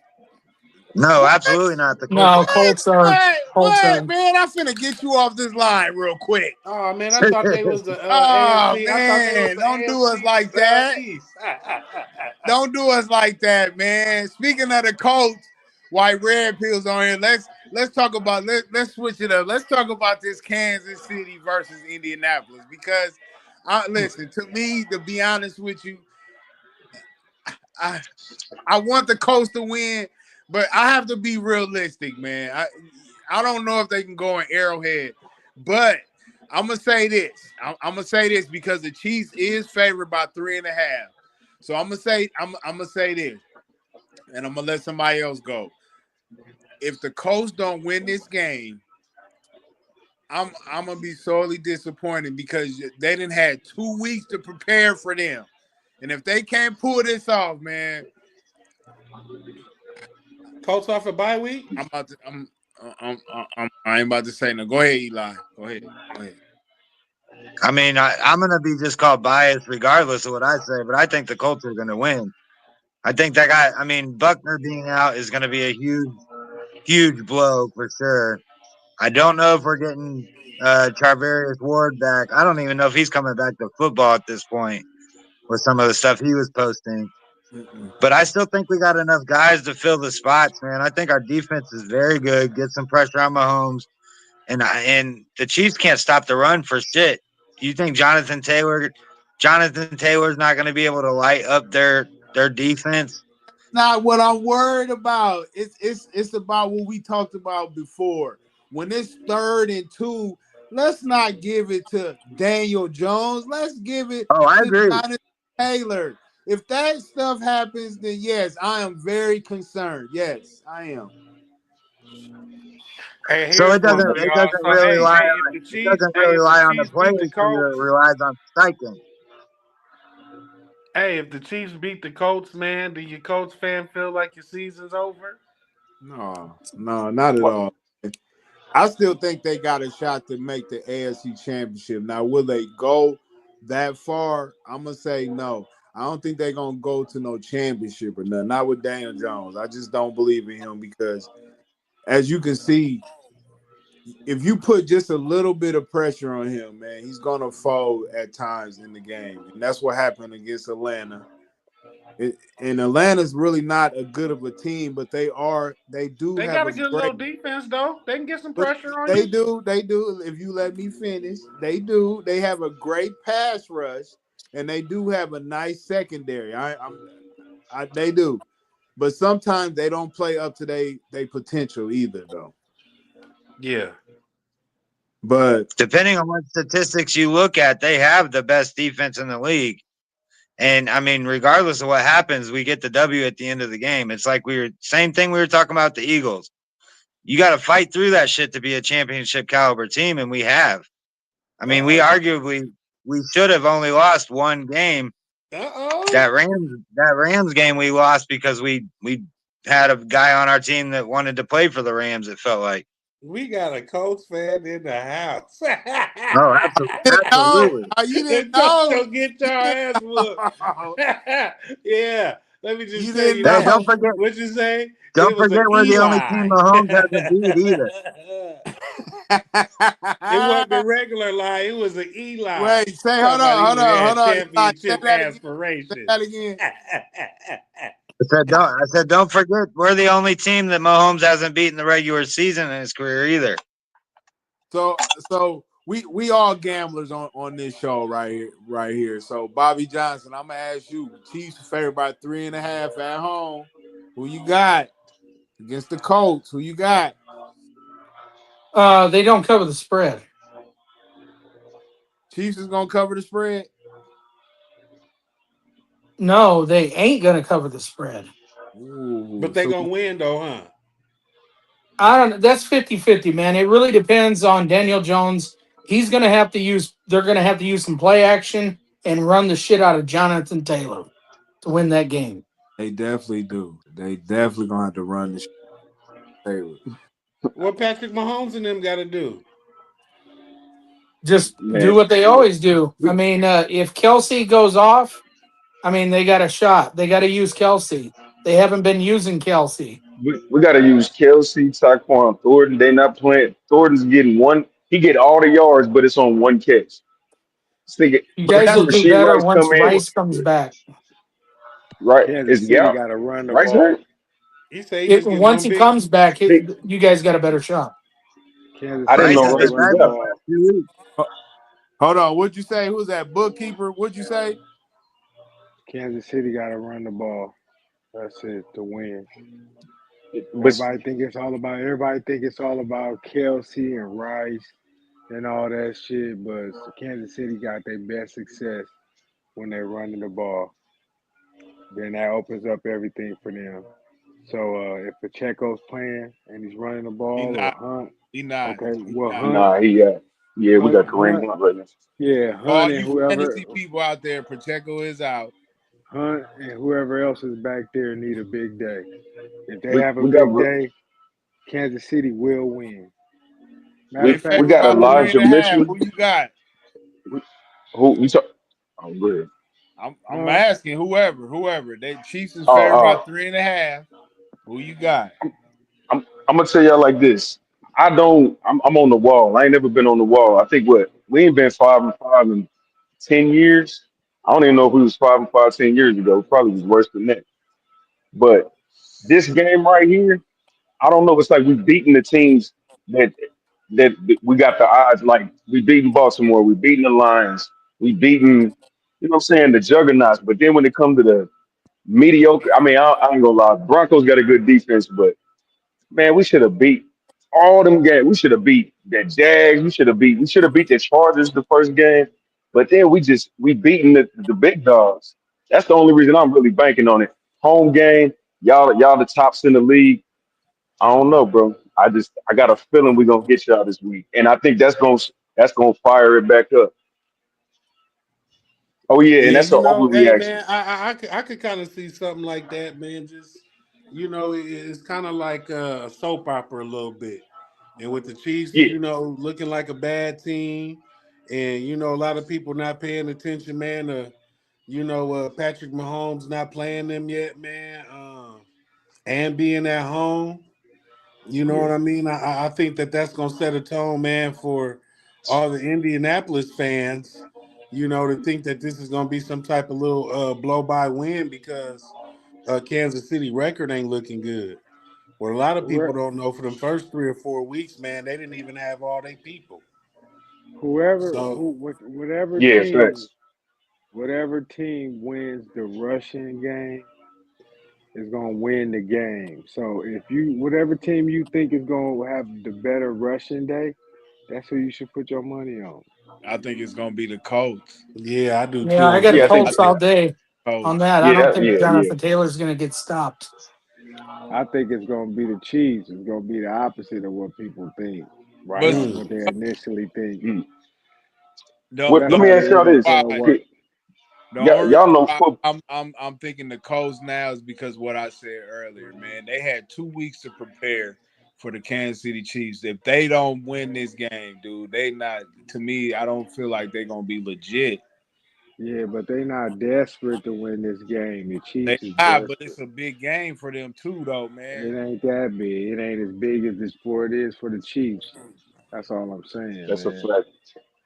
No, What? absolutely not. The Colts. No, What? Colts are. What? Colts What? are. Man, I'm finna get you off this line real quick. Oh man, I thought they was the Oh AFC. I thought they was man, the don't do us AFC like that. East. Don't do us like that, man. Speaking of the Colts, white red pills on here. Let's talk about let's switch it up. Let's talk about this Kansas City versus Indianapolis because listen, to me, to be honest with you, I I want the Colts to win, but I have to be realistic, man. I don't know if they can go in Arrowhead, but I'm gonna say this. I'm gonna say this because the Chiefs is favored by 3.5. So I'm gonna say this, and I'm gonna let somebody else go. If the Colts don't win this game, I'm gonna be sorely disappointed because they didn't had 2 weeks to prepare for them, and if they can't pull this off, man, Colts off a bye week. I'm about to I ain't about to say no. Go ahead, Eli. Go ahead. Go ahead. I mean, I'm gonna be just called biased regardless of what I say, but I think the Colts are gonna win. I think that guy. I mean, Buckner being out is gonna be a huge blow for sure. I don't know if we're getting Charvarius Ward back. I don't even know if he's coming back to football at this point with some of the stuff he was posting. Mm-mm. But I still think we got enough guys to fill the spots, man. I think our defense is very good. Get some pressure on Mahomes, and the Chiefs can't stop the run for shit. Do you think Jonathan Taylor's not going to be able to light up their defense? Not what I'm worried about. It's about what we talked about before. When it's 3rd and 2, let's not give it to Daniel Jones. Let's give it Oh, I to agree. Jonathan Taylor. If that stuff happens, then yes, I am very concerned. Yes, I am. Hey, So here's one for it y'all. doesn't So really lie hey, on it doesn't really if the lie on the Chiefs beat the players because it Colts, relies on Steichen. hey, if the Chiefs beat the Colts, man, do your Colts fan feel like your season's over? No, not at all. I still think they got a shot to make the AFC Championship. Now, will they go that far? I'm gonna say no. I don't think they're gonna go to no championship or nothing. Not with Daniel Jones. I just don't believe in him because, as you can see, if you put just a little bit of pressure on him, man, he's gonna fold at times in the game, and that's what happened against Atlanta. And Atlanta's really not a good of a team, but they do They have got a a good great. little defense, though. They can get some But pressure on they you. do, they do. If you let me finish, they do. They have a great pass rush, and they do have a nice secondary. They do, but sometimes they don't play up to they potential either, though. Yeah. But Depending on what statistics you look at, they have the best defense in the league. And I mean, regardless of what happens, we get the W at the end of the game. It's like same thing we were talking about the Eagles. You got to fight through that shit to be a championship caliber team, and we have. I mean, we should have only lost one game. That Rams game we lost because we had a guy on our team that wanted to play for the Rams. It felt like. We got a Colts fan in the house. Oh, no, absolutely. you didn't Don't know. get your ass whooped. Yeah. Let me just You tell didn't you Hey, know. that. don't forget, What you say? don't It was an forget we're the only team Eli. Mahomes hasn't beat either. It wasn't a regular lie. It was an Eli. Wait, say Talking about he hold had on. Eli, say championship that again. Say aspirations. that again. I said, don't forget, we're the only team that Mahomes hasn't beaten the regular season in his career either. So we all gamblers on this show right here. So Bobby Johnson, I'm gonna ask you, Chiefs are favored by 3.5 at home. Who you got against the Colts? Who you got? They don't cover the spread. Chiefs is gonna cover the spread. No, they ain't gonna cover the spread. Ooh, But they so gonna win though, huh? I don't know. That's 50-50, man. It really depends on Daniel Jones. They're gonna have to use some play action and run the shit out of Jonathan Taylor to win that game. they definitely do. They definitely gonna have to run the Taylor. What Patrick Mahomes and them got to do? Just do Man, what they always do. I we, mean, if Kelsey goes off, I mean, they got a shot. They got to use Kelsey. They haven't been using Kelsey. we got to use Kelsey, Tyquan Thornton. They not playing. Thornton's getting one. He get all the yards, but it's on one catch. You But guys That's will do Rasheed better Rice once come in. Rice comes back. Right? Kansas Is City yeah, got to run the Rice ball. hurt? He say he just getting Once one he big. comes back, He, you guys got a better shot. Kansas I didn't City Rice know has got to Rice been run was back the the out. past ball. 2 weeks. hold on. What'd you say? Who's that bookkeeper? What'd you say? Kansas City got to run the ball. That's it to win. But Everybody think it's all about Kelsey and Rice and all that shit, but Kansas City got their best success when they're running the ball. Then that opens up everything for them. So if Pacheco's playing and he's running the He ball or not. Hunt, He not. okay, He well not. nah, yeah, we got Kareem Hunt, Hunt right now. yeah, All you fantasy Hunt people out there, Pacheco is out. and whoever else is back there need a big day. If they We have a we got big day, Kansas City will win. Matter They of fact, we favored got by who 3.5. Elijah Who Mitchell. you got? Who you talk? Oh, good. I'm Hunt, asking whoever. They Chiefs is Oh, favored by 3.5. Who you got? I'm gonna tell y'all like this. I don't. I'm on the wall. I ain't never been on the wall. I think what we ain't been 5-5 in 10 years. I don't even know if we was 5-5 10 years ago. Probably was worse than that. But this game right here, I don't know. It's like we beating the teams that that we got the odds. Like we beating Baltimore, we beating the Lions, we beating, you know what I'm saying, the juggernauts. But then when it comes to the mediocre, I mean, I ain't gonna lie, Broncos got a good defense, but man, we should have beat all them games. We should have beat the Jags. We should have beat the Chargers the first game. But then we beating the big dogs. That's the only reason I'm really banking on it. Home game, y'all the tops in the league. I don't know, bro. I got a feeling we're gonna get y'all this week. And I think that's gonna fire it back up. Oh yeah, and Yeah, that's an hey overreaction. man, I could kind of see something like that, man. Just it's kind of like a soap opera a little bit, and with the Chiefs, Yeah, looking like a bad team, and a lot of people not paying attention, man. To Patrick Mahomes not playing them yet, man, and being at home. You know yeah. what I mean? I think that that's going to set a tone, man, for all the Indianapolis fans, to think that this is going to be some type of little blow by win because Kansas City record ain't looking good. What a lot of people don't know for them first 3 or 4 weeks, man, they didn't even have all their people. So, Yeah, thanks. whatever team wins the rushing game is gonna win the game. So if you whatever team you think is gonna have the better rushing day, that's who you should put your money on. I think it's gonna be the Colts. yeah, I do Yeah, too I on got a Yeah, I think I Colts think all so. day on Colts. that. I don't think Yeah. Jonathan Taylor's going to get stopped. I think it's gonna be the Chiefs. It's gonna be the opposite of what people think, right? But that. What they initially think. Mm. the What? That's the Let me how the ask y'all this. NFL why works. the only reason Y'all know why football. I'm thinking the Colts now is because what I said earlier, man. They had 2 weeks to prepare for the Kansas City Chiefs. If they don't win this game, dude, they not to me, I don't feel like they're gonna be legit. Yeah, but they not desperate to win this game. The They Chiefs is not, but desperate. it's a big game for them too, though, man. It ain't that big. It ain't as big as the sport is for the Chiefs. That's all I'm saying, That's a man. fact.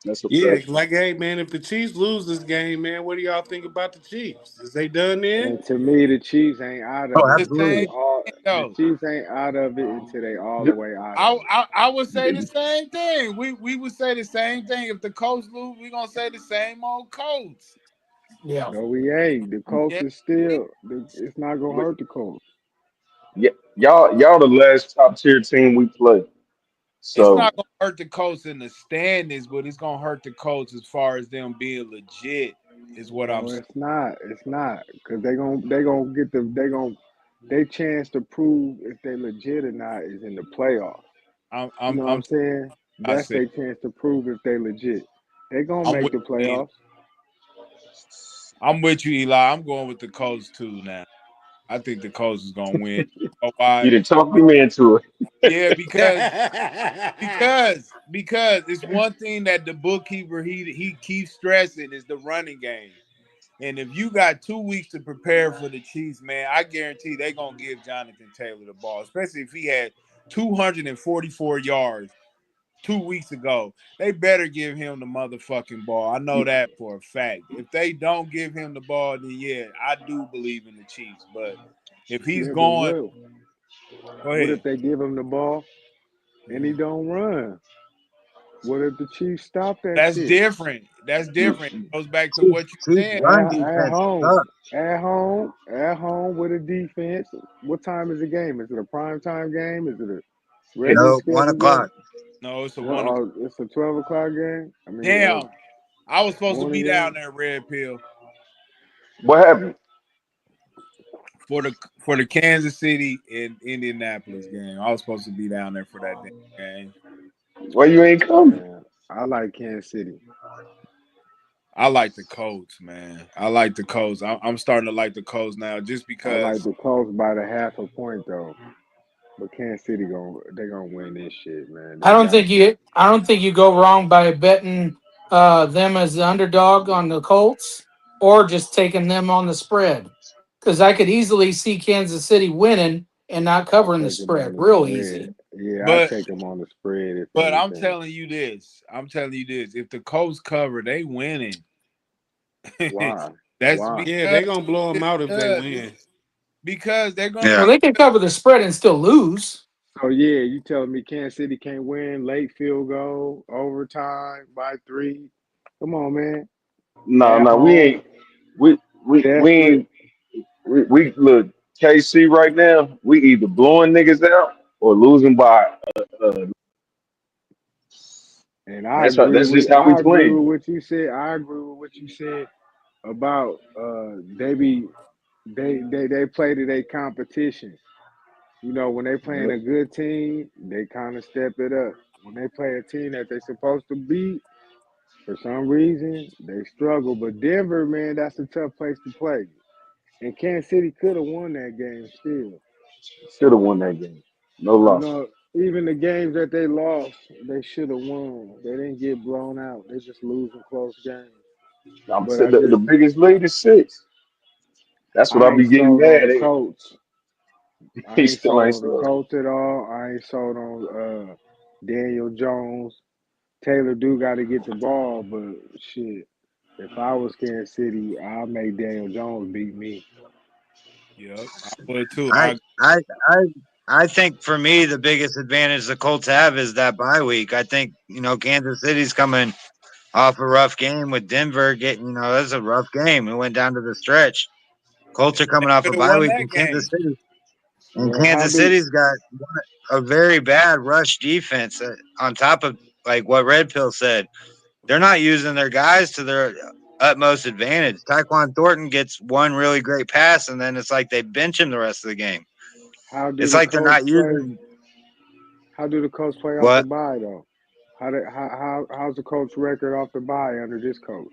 That's a Yeah, fact. like, hey, man, if the Chiefs lose this game, man, what do y'all think about the Chiefs? Is they done then? And to me, the Chiefs ain't out Oh, of it The until same absolutely. all thing, the though. Chiefs ain't out of it until they all the way out of it. I would say the same thing. We would say the same thing. If the coach lose, we gonna say the same old coach. Yeah. No, we ain't. The Colts Yeah, is still. It's not gonna But hurt the Colts. yeah, y'all the last top tier team we played. it's So not gonna hurt the coach in the standings, but it's gonna hurt the coach as far as them being legit. Is what I'm No, saying. it's not. It's not because they gonna get they chance to prove if they legit or not is in the playoffs. You know what I'm I'm saying? I That's said their chance to prove if they legit. They gonna I'm make with the you, Eli. playoffs. I'm with you, Eli. I'm going with the coach too now. I think the coach is gonna win. You know why? you didn't talk me into it. Yeah, because it's one thing that the bookkeeper he keeps stressing is the running game. And if you got 2 weeks to prepare for the Chiefs, man, I guarantee they're gonna give Jonathan Taylor the ball, especially if he had 244 yards 2 weeks ago. They better give him the motherfucking ball. I know that for a fact. If they don't give him the ball, then yeah, I do believe in the Chiefs. But if he's Yeah, but going, go what ahead. if they give him the ball and he don't run? What if the Chiefs stop that That's shit? different. That's different. It goes back to Chiefs, what you Chiefs said. run At defense home, sucks. at home with a defense. What time is the game? Is it a prime time game? Is it a It's regular No, one schedule game? o'clock. no, it's a Well, 1 o'clock. it's a 12 o'clock game. I mean, Damn, I was supposed to be morning down game. there, Red Pill, What happened? for the Kansas City and Indianapolis game. I was supposed to be down there for that damn game. Why you ain't coming? Man, I like Kansas City. I like the Colts, man. I like the Colts. I'm starting to like the Colts now, just I like because. the Colts by the half a point though. But Kansas City they gonna win this shit, man. They got to. I don't think you go wrong by betting them as the underdog on the Colts or just taking them on the spread. Because I could easily see Kansas City winning and not I covering the take them spread. on the Real spread. easy. Yeah, I But take them on the spread if but I'm anything. telling you this. I'm telling you this. If the Colts cover, they winning. Why? That's Why? Yeah, because they gonna blow them out if they because win. they're gonna Well, Yeah. get they can cover the spread and still lose. So yeah, you telling me Kansas City can't win late field goal, overtime by 3? Come on, man. No, At no, we home, ain't. We desperate. ain't. We look KC right now. We either blowing niggas out or losing by. And That's right. That's just how we I agree playing. with what you said. I agree with what you said about they play to their competition. You know, when they playing Yep. a good team, they kind of step it up. When they play a team that they supposed to beat, for some reason, they struggle. But Denver, man, that's a tough place to play. And Kansas City could have won that game still. Should have won that game. No You loss. know, even the games that they lost, they should have won. They didn't get blown out. They just losing close games. I'm But saying the biggest lead is 6. That's what I I be ain't getting sold on mad the at. Colts. I He ain't still sold ain't on the scored. Colts at all. I ain't sold on Daniel Jones. Taylor do got to get the ball, but shit, if I was Kansas City, I'll make Daniel Jones beat me. Yep, I would too. I I I I think for me the biggest advantage the Colts have is that bye week. I think, Kansas City's coming off a rough game with Denver getting, that's a rough game. It went down to the stretch. Colts are they coming off a could have bye won week that in Kansas game. City. And Well, how Kansas do City's got a very bad rush defense on top of like what Red Pill said. They're not using their guys to their utmost advantage. Tyquan Thornton gets one really great pass, and then it's like they bench him the rest of the game. how do It's the like they're Colts not play? using How do the Colts play off the what. bye though? How's the Colts record off the bye under this coach?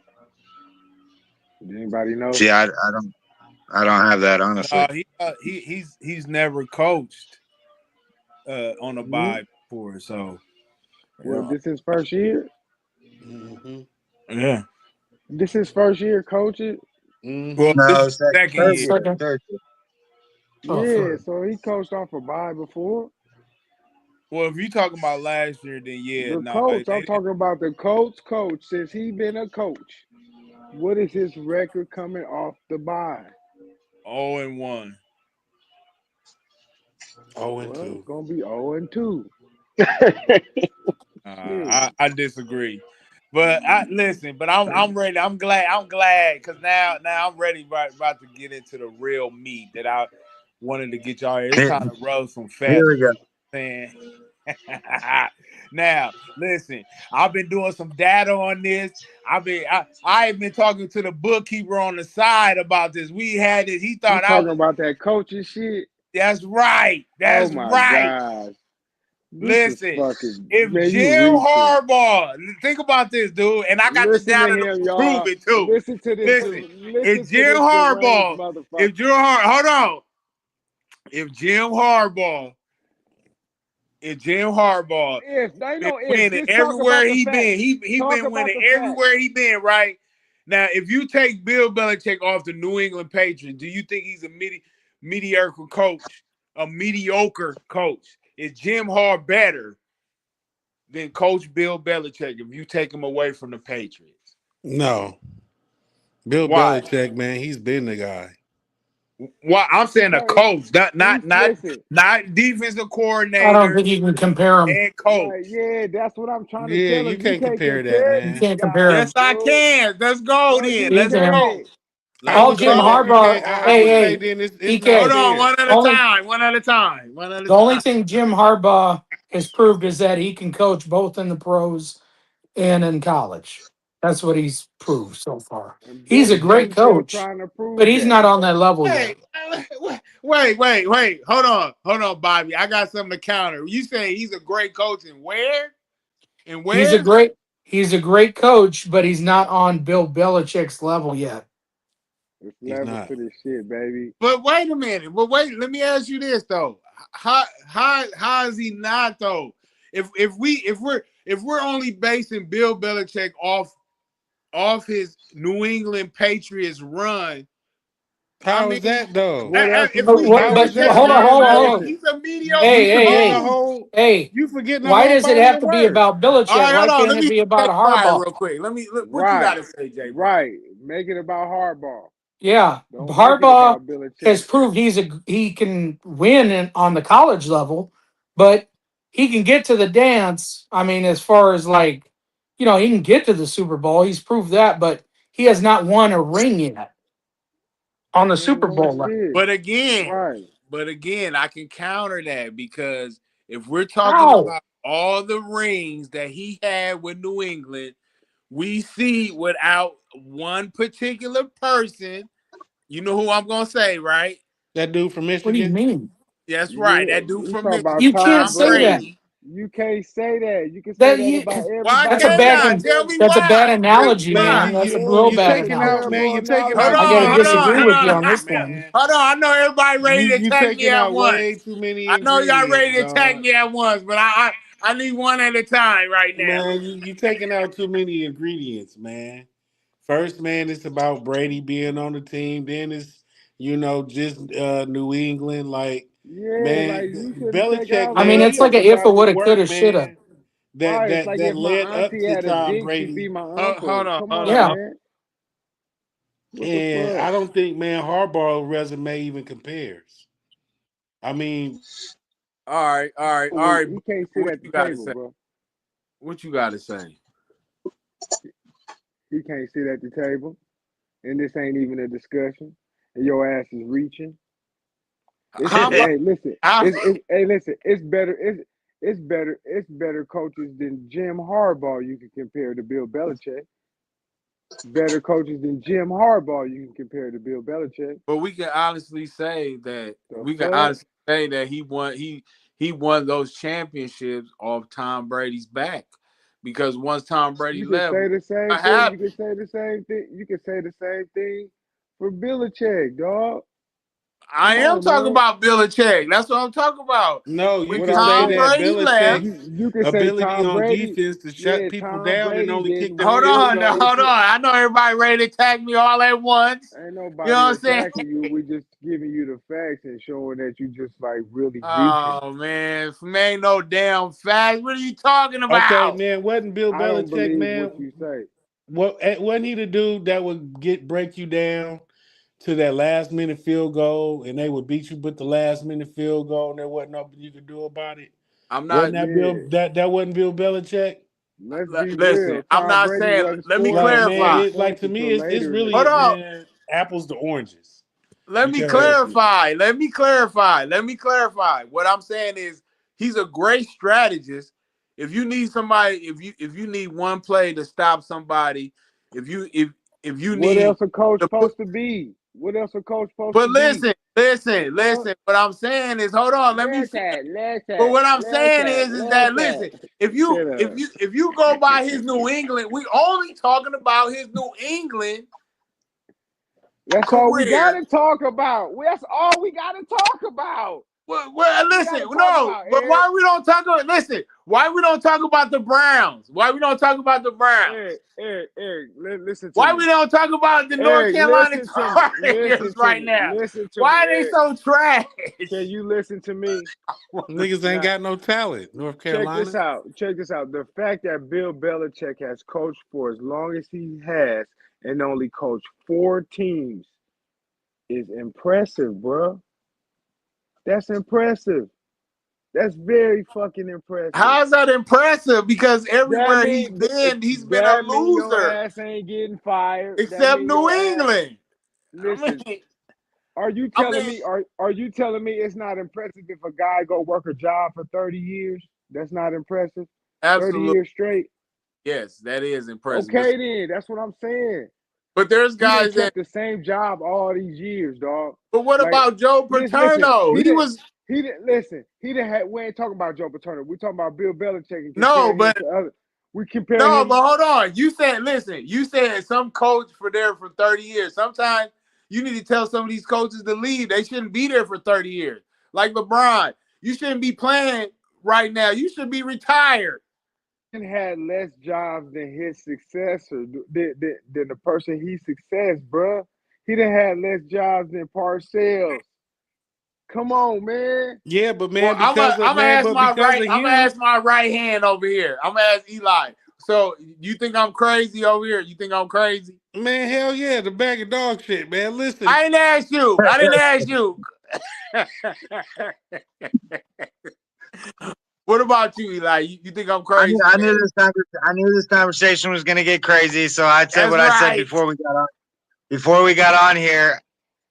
Does anybody know? See, I don't have that No, honestly. he's never coached on a Hmm? bye before, so What yeah, this his first year? Hmm. yeah. This his first year coaching. Well, Mm-hmm. this No, is the second third year. year, Second. third year. Oh, Yeah, third. so he coached off a bye before. Well, if you talking about last year, then yeah, The no, coach, they I'm didn't. talking about the coach since he been a coach. What is his record coming off the bye? 0-1. 0 and Well, it's 2. gonna be 0-2. Shit. I disagree, but I listen. But I'm ready. I'm glad because now I'm ready. About to get into the real meat that I wanted to get y'all here. It's Here, time to rub some here we feathers. go. Man. Now listen, I've been doing some data on this. I've been talking to the bookkeeper on the side about this. We had this. He You thought I talking was. about that coaching shit? That's right. Oh That's my right. gosh. This is Listen, fucking, if man, you Jim reaching. Harbaugh, think about this, dude, and I got the Listen to data to him, prove y'all. it too. Listen to this. Listen, if Listen to Jim this deranged Harbaugh, motherfucker. if Jim Har, hold on, if Jim Harbaugh, if Jim Harbaugh If they been know if winning just talk everywhere about the he facts. been, he Talk been about winning the facts. everywhere he been, right? Now, if you take Bill Belichick off the New England Patriots, do you think he's a mediocre coach? A mediocre coach? Is Jim Harbaugh better than Coach Bill Belichick if you take him away from the Patriots? No. Bill Why? Belichick, man, he's been the guy. Why? I'm saying a Okay. coach, not He's not not listen. not defensive I don't coordinator think you can compare him. and Like, coach. yeah, that's what I'm trying to Yeah, tell you him. You can't can't compare that, compare You man. these can't compare guys, Yes, him. I dude. can. Let's go No, then. you Let's EK. go. can't. I Let's All would Jim say that go. you can't. Harbaugh. I Hey, would say hey, then it's not Hold EK. on, fair. one at a Only time. One at a time. One at a the only time. thing Jim Harbaugh has proved is that he can coach both in the pros and in college. That's what he's proved so far. And He's a great Bill's still coach, trying to but prove he's that. not on that level Hey, yet. wait. Hold on, Bobby. I got something to counter. You say he's a great coach and where? And He's a where? great he's a great coach, but he's not on Bill Belichick's level yet. It's He's levels not. to this shit, baby. But wait a minute. But wait, let me ask you this though. How is he not though? If we're only basing Bill Belichick off his New England Patriots run, I How is mean, that though? What else he But do? what? How if is we But take that, hold on, Bill hold man? on, hold Belichick, on. No, he's a you mediocre Hey, hey, forgetting the hey, coach. whole. hey. You forgetting the Why whole does it body have of to be work. about All Belichick? right, Why hold on. can't Let it me be about stay quiet Harbaugh? real quick. What you got Right, to say, J. Brown? right. Make it about hardball. Yeah, Don't make it Harbaugh about Belichick. has proved he can win on the college level, but he can get to the dance. I mean, as far as like, he can get to the Super Bowl. He's proved that, but he has not won a ring yet on the He ain't Super won Bowl level. shit. But again, Right. I can counter that because if we're talking How? about all the rings that he had with New England, we see without one particular person, you know who I'm gonna say, right? That dude from What do you Michigan. mean? That's right. Yeah, That dude we from talking Michigan, about You can't Tom Tom say that. Brady. Brady. You can't say that. You can say That that you, about Why that's a everybody can't bad I? except com- Tell them. me that's a bad why. Tell me analogy, Man, man. why. That's a Yeah, real you bad that's a taking out, analogy. man. You terrible taking Hold out on, analogy. I got to hold way disagree on, too with hold you on. on many, this one. man. Hold on, I know everybody ready to You attack me taking at out once. way too many I know y'all ingredients, ready to attack dog. me at once, but I need one at a time right now. Man, you taking out too many ingredients, man. First, man, it's about Brady being on the team. Then it's just New England. Like, Yeah, like man, you shouldn't take Belichick, out I none mean, of man, he it's that. like a only if, a got the woulda, coulda, work, shoulda. man. That Right. It's that like that if my led up auntie to had a Tom dick, she'd be Brady, my Hold uncle. on, Come hold on, on. Yeah. man. What the and fuck? I don't think, man, Harbaugh's resume even compares. I mean, All right. He can't sit What at the you got to table, say? bro. What you got to say? He can't sit at the table. And this ain't even a discussion. And your ass is reaching. How am I? Hey, listen. How, Hey, listen. It's better coaches than Jim Harbaugh you can compare to Bill Belichick. Better coaches than Jim Harbaugh you can compare to Bill Belichick. but we can honestly say that The fuck? he won those championships off Tom Brady's back because once Tom Brady You can left, say the same what thing. You happened? can say the same thing. You can say the same thing for Belichick, dog. I Come am on, talking man. about Belichick. That's what I'm talking about. No, you When What can I'm say Tom saying, that Brady left. Belichick's you can say ability Tom on Brady. defense to shut Yeah, people Tom down and Brady only kick didn't them Hold field on, really now, goals. get hold on. you. I know everybody ready to attack me all at once. Ain't You know nobody what I'm saying? attacking you. We just giving you the facts and showing that you just like really reaching. Oh man, ain't no damn fact. What are you talking Okay, about? man, wasn't Bill I don't Belichick, believe what man? you say. Wasn't he the dude that would break you down to that last minute field goal, and they would beat you with the last minute field goal, and there wasn't nothing you could do about it? I'm not. Wasn't that Yeah, that wasn't Bill Belichick? let's be Listen, real. I'm Tom not Brady saying. wasn't Let me scoring Like, them man, clarify. many it like points to me, until it's later in the really, Hold on. man, apples to oranges. Let me Because exactly. clarify. Let me clarify. Let me clarify. What I'm saying is he's a great strategist. If you need somebody, if you need one play to stop somebody, if you What need else a coach to put, supposed to be? What else a coach supposed to but be? Fuck. listen. What I'm saying is, hold on, let me Let's finish. chat, let's But chat, what I'm let's saying chat, is let's that chat. listen, if you Shut if up. you if you go by his New England, we only talking about his New England That's all we career. gotta talk about. That's all we gotta talk about. Well, We listen, gotta talk no, about but Eric. why we don't talk about the Browns? Why we don't talk about the Browns? Eric, listen to Why me. we don't talk about the North Eric, Carolina listen to me. Tar Heels right now? Listen to me, Why are they Eric. so trash? Can you listen to me? niggas ain't Now, got no talent, North check this Carolina. out. Check this out. The fact that Bill Belichick has coached for as long as he has and only coached 4 teams is impressive, bro. That's impressive. That's very fucking impressive. How is that impressive? Because That everywhere mean he's been a that mean your loser, ass ain't getting fired. That except mean New your ass. England. I Listen, mean, are you I telling mean, me are you telling me it's not impressive if a guy go work a job for 30 years? That's not impressive. 30 absolutely, years straight. yes, that is impressive. Okay then, that's what I'm saying. But there's He done guys that. kept the same job all these years, dog. But what Like, about Joe listen, Paterno? he He didn't. was He didn't listen. He didn't have. We ain't talking about Joe Paterno. We talking about Bill Belichick and no, comparing him but to other. We compare no, him. but hold on. You said, listen, you said some coach for there for 30 years. Sometimes you need to tell some of these coaches to leave. They shouldn't be there for 30 years. Like LeBron, you shouldn't be playing right now. You should be retired. Had less jobs than his successor, than the person he success, bruh. He done had less jobs than Parcells. Come on, man. Yeah, but Well, man, because of man, but because of I'm gonna him, ask my right hand over here. I'm gonna ask Eli. So you think I'm crazy over here? You think I'm crazy? man, hell yeah, the bag of dog shit, man. Listen, I didn't ask you. I didn't ask you. What about you, Eli? You think I'm crazy, man? I knew this conversation was going to get crazy, so I said That's what I said right. before we got on. Before we got on here,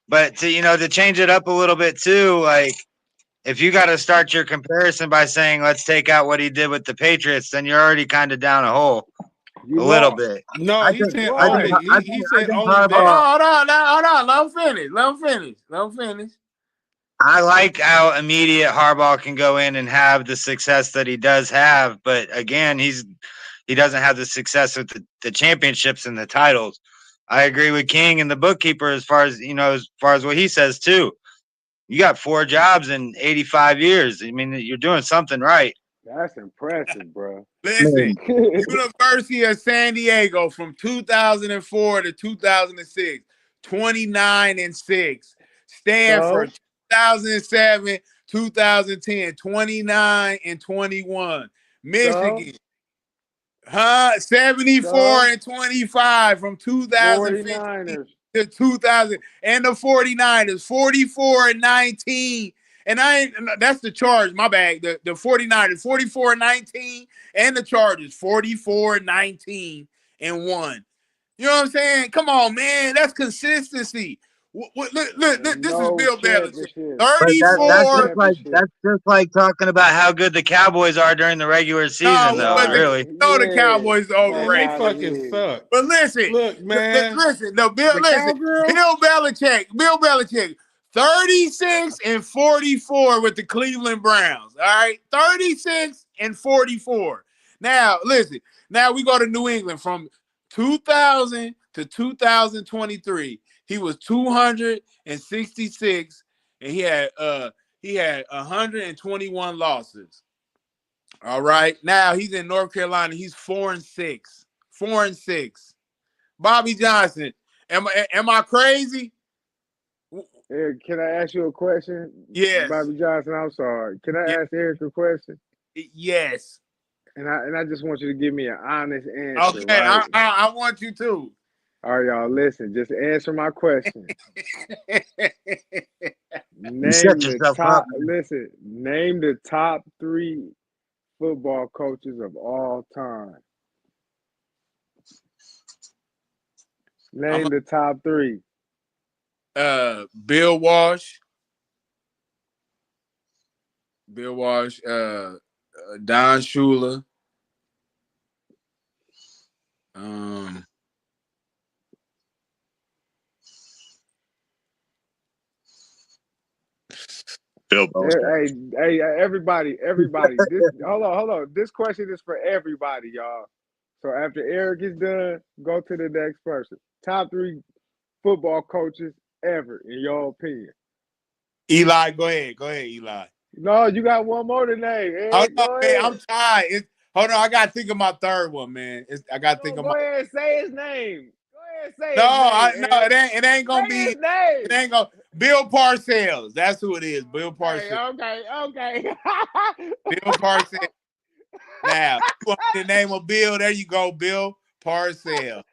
but to change it up a little bit too, like if you got to start your comparison by saying let's take out what he did with the Patriots, then you're already kind of down a hole You a little lost. bit. no, I he think said I think Why? only. I He think I said think only Hold Harbaugh. that. on, hold on, now, hold on. Let him finish. Let him finish. Let him finish. I like how immediate Harbaugh can go in and have the success that he does have, but again, he doesn't have the success with the championships and the titles. I agree with King and the bookkeeper as far as what he says too. You got 4 jobs in 85 years. I mean, you're doing something right. That's impressive, bro. Listen, University of San Diego from 2004 to 2006, 29-6. So, Stanford 2007, 2010, 29-21. so, Michigan, 74 so, and 25 from 2015 49ers. to 2000, and the 49ers 44 and 19. And that's the Chargers, my bad. The 49ers 44 and 19, and the Chargers 44 and 19 and 1. You know what I'm saying? Come on, man. That's consistency. Look, And this is no Bill Belichick. championship. But No that's 34. just like championship. talking about how good the Cowboys are during the regular season, No, though. but Right. Really, the Yeah. Cowboys are Man, they Nah, overrated. fucking yeah. suck. But listen, Look, man, listen, the cowgirl. Bill Belichick, 36 and 44 with the Cleveland Browns. All right, 36 and 44. Now, listen, now we go to New England from 2000 to 2023. He was 266 and he had 121 losses. All right. Now he's in North Carolina. He's 4-6. 4-6. Bobby Johnson. Am I crazy? Eric, can I ask you a question? Yes. Bobby Johnson, I'm sorry. Can Yeah. I ask Eric a question? Yes. And I just want you to give me an honest answer, Okay. right? I want you to. All right, y'all, listen. Just answer my question. You set Name the yourself up. top. Listen. Name the top 3 football coaches of all time. Name the top 3. Bill Walsh. Don Shula. Bill Belichick. Hey, everybody. This hold on. This question is for everybody, y'all. So after Eric is done, go to the next person. Top 3 football coaches ever, in your opinion. Eli, go ahead. Go ahead, Eli. No, you got one more to name. Hold Eric, on, go man. ahead. I'm tired. Hold on. I got to think of my third one, man. I got to think of Go my. ahead and say his name. Go ahead and say No, his name. it ain't gonna Say be. his name. It ain't gonna. Bill Parcells. That's who it is. Bill Parcells. Okay. Bill Parcells. Now, you want the name of Bill? There you go, Bill Parcells.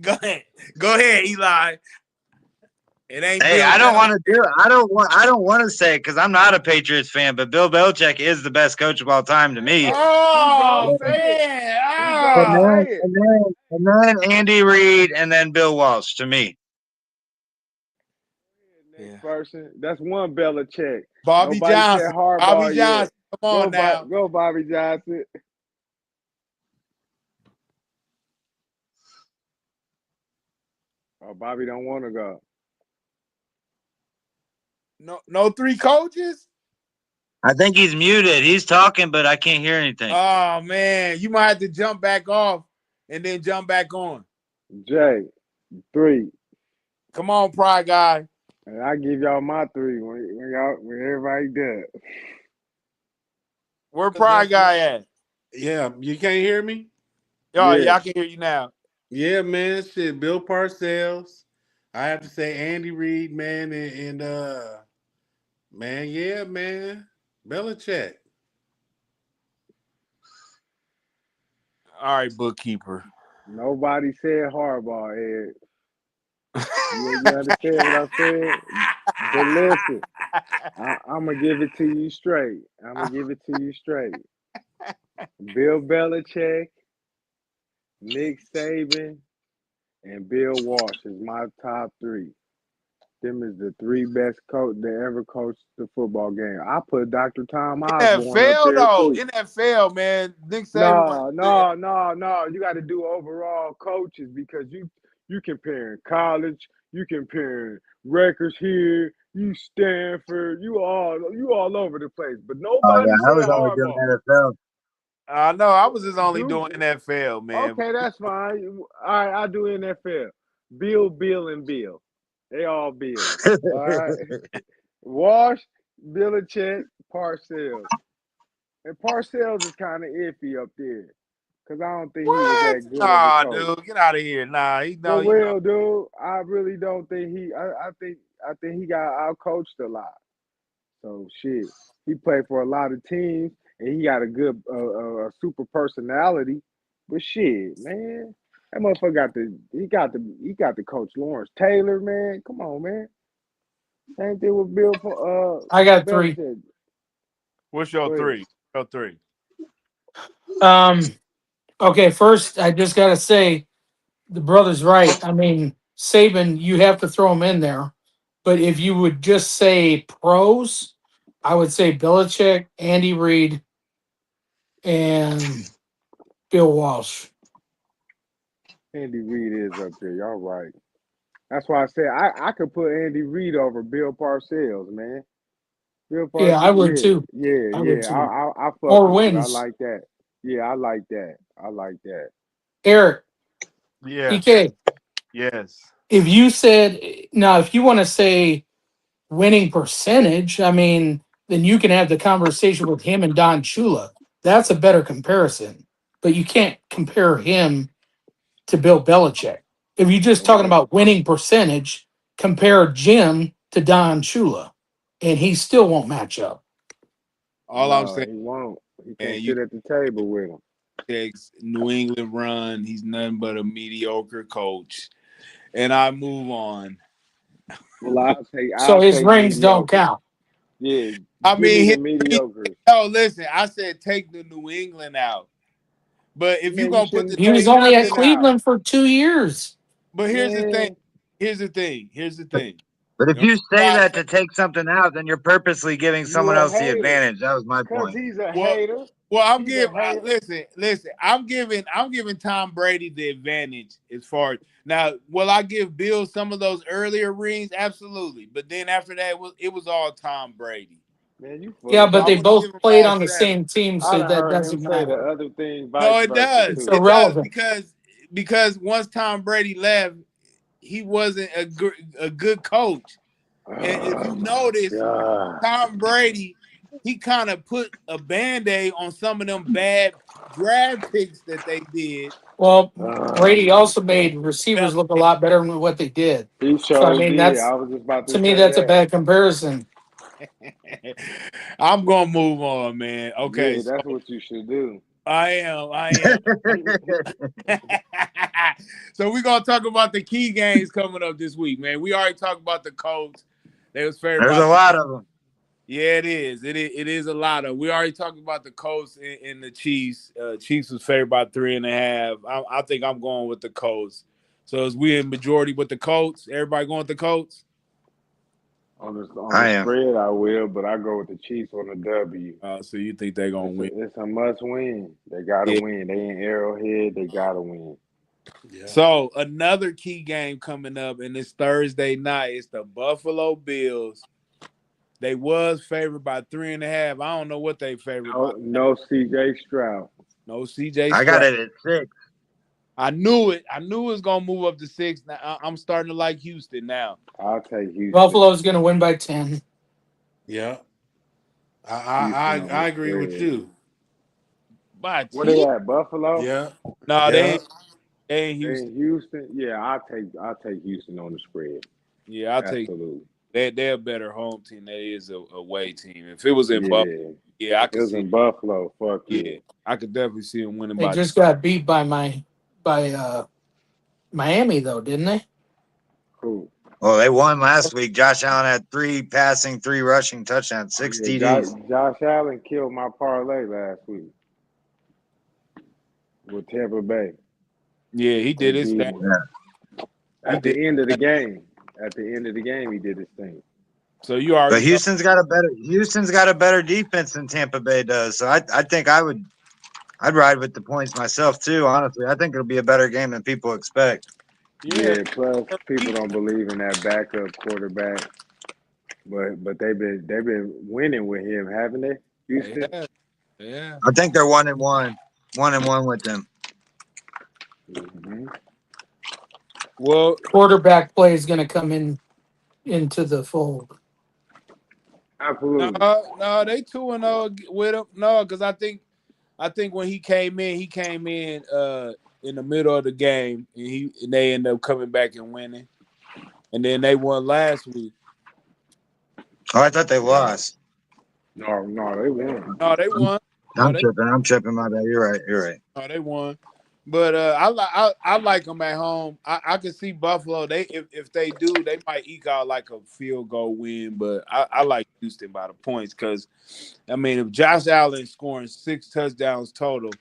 Go ahead, Eli. It ain't Hey, Bill I don't Belichick. want to do it. I don't want to say it because I'm not a Patriots fan, but Bill Belichick is the best coach of all time to me. Oh Say it. man! He And gonna Ah. then, say it. and then, and then Andy Reid, and then Bill Walsh to me. Next person. That's one Belichick. Bobby Nobody said Johnson. Bobby Harbaugh yet. Johnson. Come on now. Go Bobby Johnson. Oh, Bobby don't want to go. No 3 coaches. I think he's muted. He's talking, but I can't hear anything. Oh man, you might have to jump back off and then jump back on. Jay, 3. Come on, Pride Guy. And I give y'all my 3 when everybody does. Where Pride Guy at? Yeah, you can't hear me? Oh, Yeah. yeah, I can hear you now. Yeah, man. Shit, Bill Parcells. I have to say Andy Reid, man, and man, yeah, man. Belichick. All right, bookkeeper. Nobody said Harbaugh, Ed. You understand what I said? But listen, I'm gonna give it to you straight. Bill Belichick, Nick Saban, and Bill Walsh is my top 3. Them is the 3 best coach that ever coached the football game. I put Dr. Tom Osborne up NFL there though. too. NFL, man. Nick Saban No. You got to do overall coaches because you comparing college, you comparing records here, you Stanford, you all over the place. But Oh yeah, nobody I said was only doing Harbaugh. NFL. No, I was just only Do doing NFL, man. okay, that's fine. All right, I do NFL. Bill, and Bill. They all Bills. All right. Walsh, Belichick, Parcells. And Parcells is kind of iffy up there because I don't think he was What? that good of a Nah, coach. dude, get out of here. Nah, For real, dude. I really don't think I think he got out coached a lot. So shit, he played for a lot of teams and he got a good super personality. But shit, man, that motherfucker got the coach Lawrence Taylor, man. Come on, man. Same thing with Bill for I got 3. Belichick. What's Go your ahead. 3? Your 3. Okay, first I just gotta say the brother's right. I mean, Saban, you have to throw him in there. But if you would just say pros, I would say Belichick, Andy Reid, and Bill Walsh. Andy Reid is up there. Y'all right. That's why I said I could put Andy Reid over Bill Parcells, man. Bill Yeah, I Parcells, would too. I would yeah. too. I fuck More with you. I wins. like that. Yeah, I like that. I like that. Eric, Yeah. PK, Yes. if you said now, if you want to say winning percentage, I mean, then you can have the conversation with him and Don Shula. That's a better comparison. But you can't compare him to Bill Belichick. If you're just talking about winning percentage, compare Jim to Don Shula, and he still won't match up. All I'm No, saying, he won't. He man, can't you sit at the table with him. takes New England run. He's nothing but a mediocre coach. And I move on. Well, So I'll his take rings don't mediocre. count. Yeah, I give me mean, the his, mediocres. no, listen, I said take the New England out. But if you're Man, you gonna put shouldn't the He New was take only at England out, Cleveland for 2 years. but here's the thing. man. Here's the thing. Here's the thing. But if And you say why I that say, to take something out, then you're purposely giving You someone a else the hater. advantage. That was my Cause point. he's a well, hater. I'm He's a giving. hater. Listen. I'm giving Tom Brady the advantage as far as now. Will I give Bill some of those earlier rings? Absolutely. But then after that, it was all Tom Brady. Man, you full Yeah, of So but I they shit. want to give both him played all on the seven. same team, I so done that heard him doesn't say the matter. other thing, vice No, it versa does. It's too. It does irrelevant. because once Tom Brady left, he wasn't a good coach. And if Oh you my notice, god. Tom Brady, he kind of put a band-aid on some of them bad draft picks that they did. Well, Brady Oh also made receivers Well, look a lot better than what they did. He So I sure mean, did. that's I was just about to to me say that's a that. bad comparison. I'm gonna move on, man. Okay, Yeah, so that's what you should do. I am. So we're gonna talk about the key games coming up this week, man. We already talked about the Colts. They was favored There's by a lot of them. Yeah, it is. It is a lot of. We already talked about the Colts and the Chiefs. Chiefs was favored by 3.5. I think I'm going with the Colts. So as we in majority with the Colts, everybody going with the Colts. On I the am. spread, I will, but I go with the Chiefs on the W. So you think they're gonna win? It's a must win. They gotta Yeah. win. They in Arrowhead. They gotta win. Yeah. So another key game coming up, and it's Thursday night. It's the Buffalo Bills. They was favored by 3.5. I don't know what they favored by. No C.J. Stroud. No CJ I got Stroud. it at 6. I knew it. I knew it was gonna move up to 6. Now I'm starting to like Houston now. I'll take Houston. Buffalo's going to win by 10. Yeah. Houston on the I agree with spread. you. By Where they 10? at? Buffalo? Yeah. No, Yeah. they ain't They Houston. in Houston? Yeah, I'll take Houston on the spread. Yeah, I'll take Absolutely. they're a better home team. That is a away team. If it was in Yeah. Buffalo, yeah, I If it could was see. in Buffalo, fuck Yeah, yeah. I could definitely see them winning They by. just got beat by Miami though, didn't they? Cool. Well, they won last week. Josh Allen had 3 passing, 3 rushing touchdowns, 6 Yeah, TDs. Josh Allen killed my parlay last week with Tampa Bay. Yeah, he did They his beat thing. him. Yeah. He At did. the end of the game. At the end of the game, he did his thing. So you But already know. Houston's got a better defense than Tampa Bay does. So I think I'd ride with the points myself too, honestly. I think it'll be a better game than people expect. Yeah, Yeah, plus people don't believe in that backup quarterback. But they've been winning with him, haven't they? Houston? yeah, yeah. I think they're 1-1. 1-1 with them. Mm-hmm. Well, Quarterback play is going to come into the fold. no, Absolutely. no, they 2-0 with him. No, because I think when he came in the middle of the game, and they ended up coming back and winning, and then they won last week. Oh, I thought they lost. No, they won. No, they won. No, I'm they tripping. I'm tripping. My bad. You're right. You're right. no, they won. But I like them at home. I can see Buffalo. They if they do, they might eke out like a field goal win. But I like Houston by the points because, I mean, if Josh Allen scoring 6 touchdowns total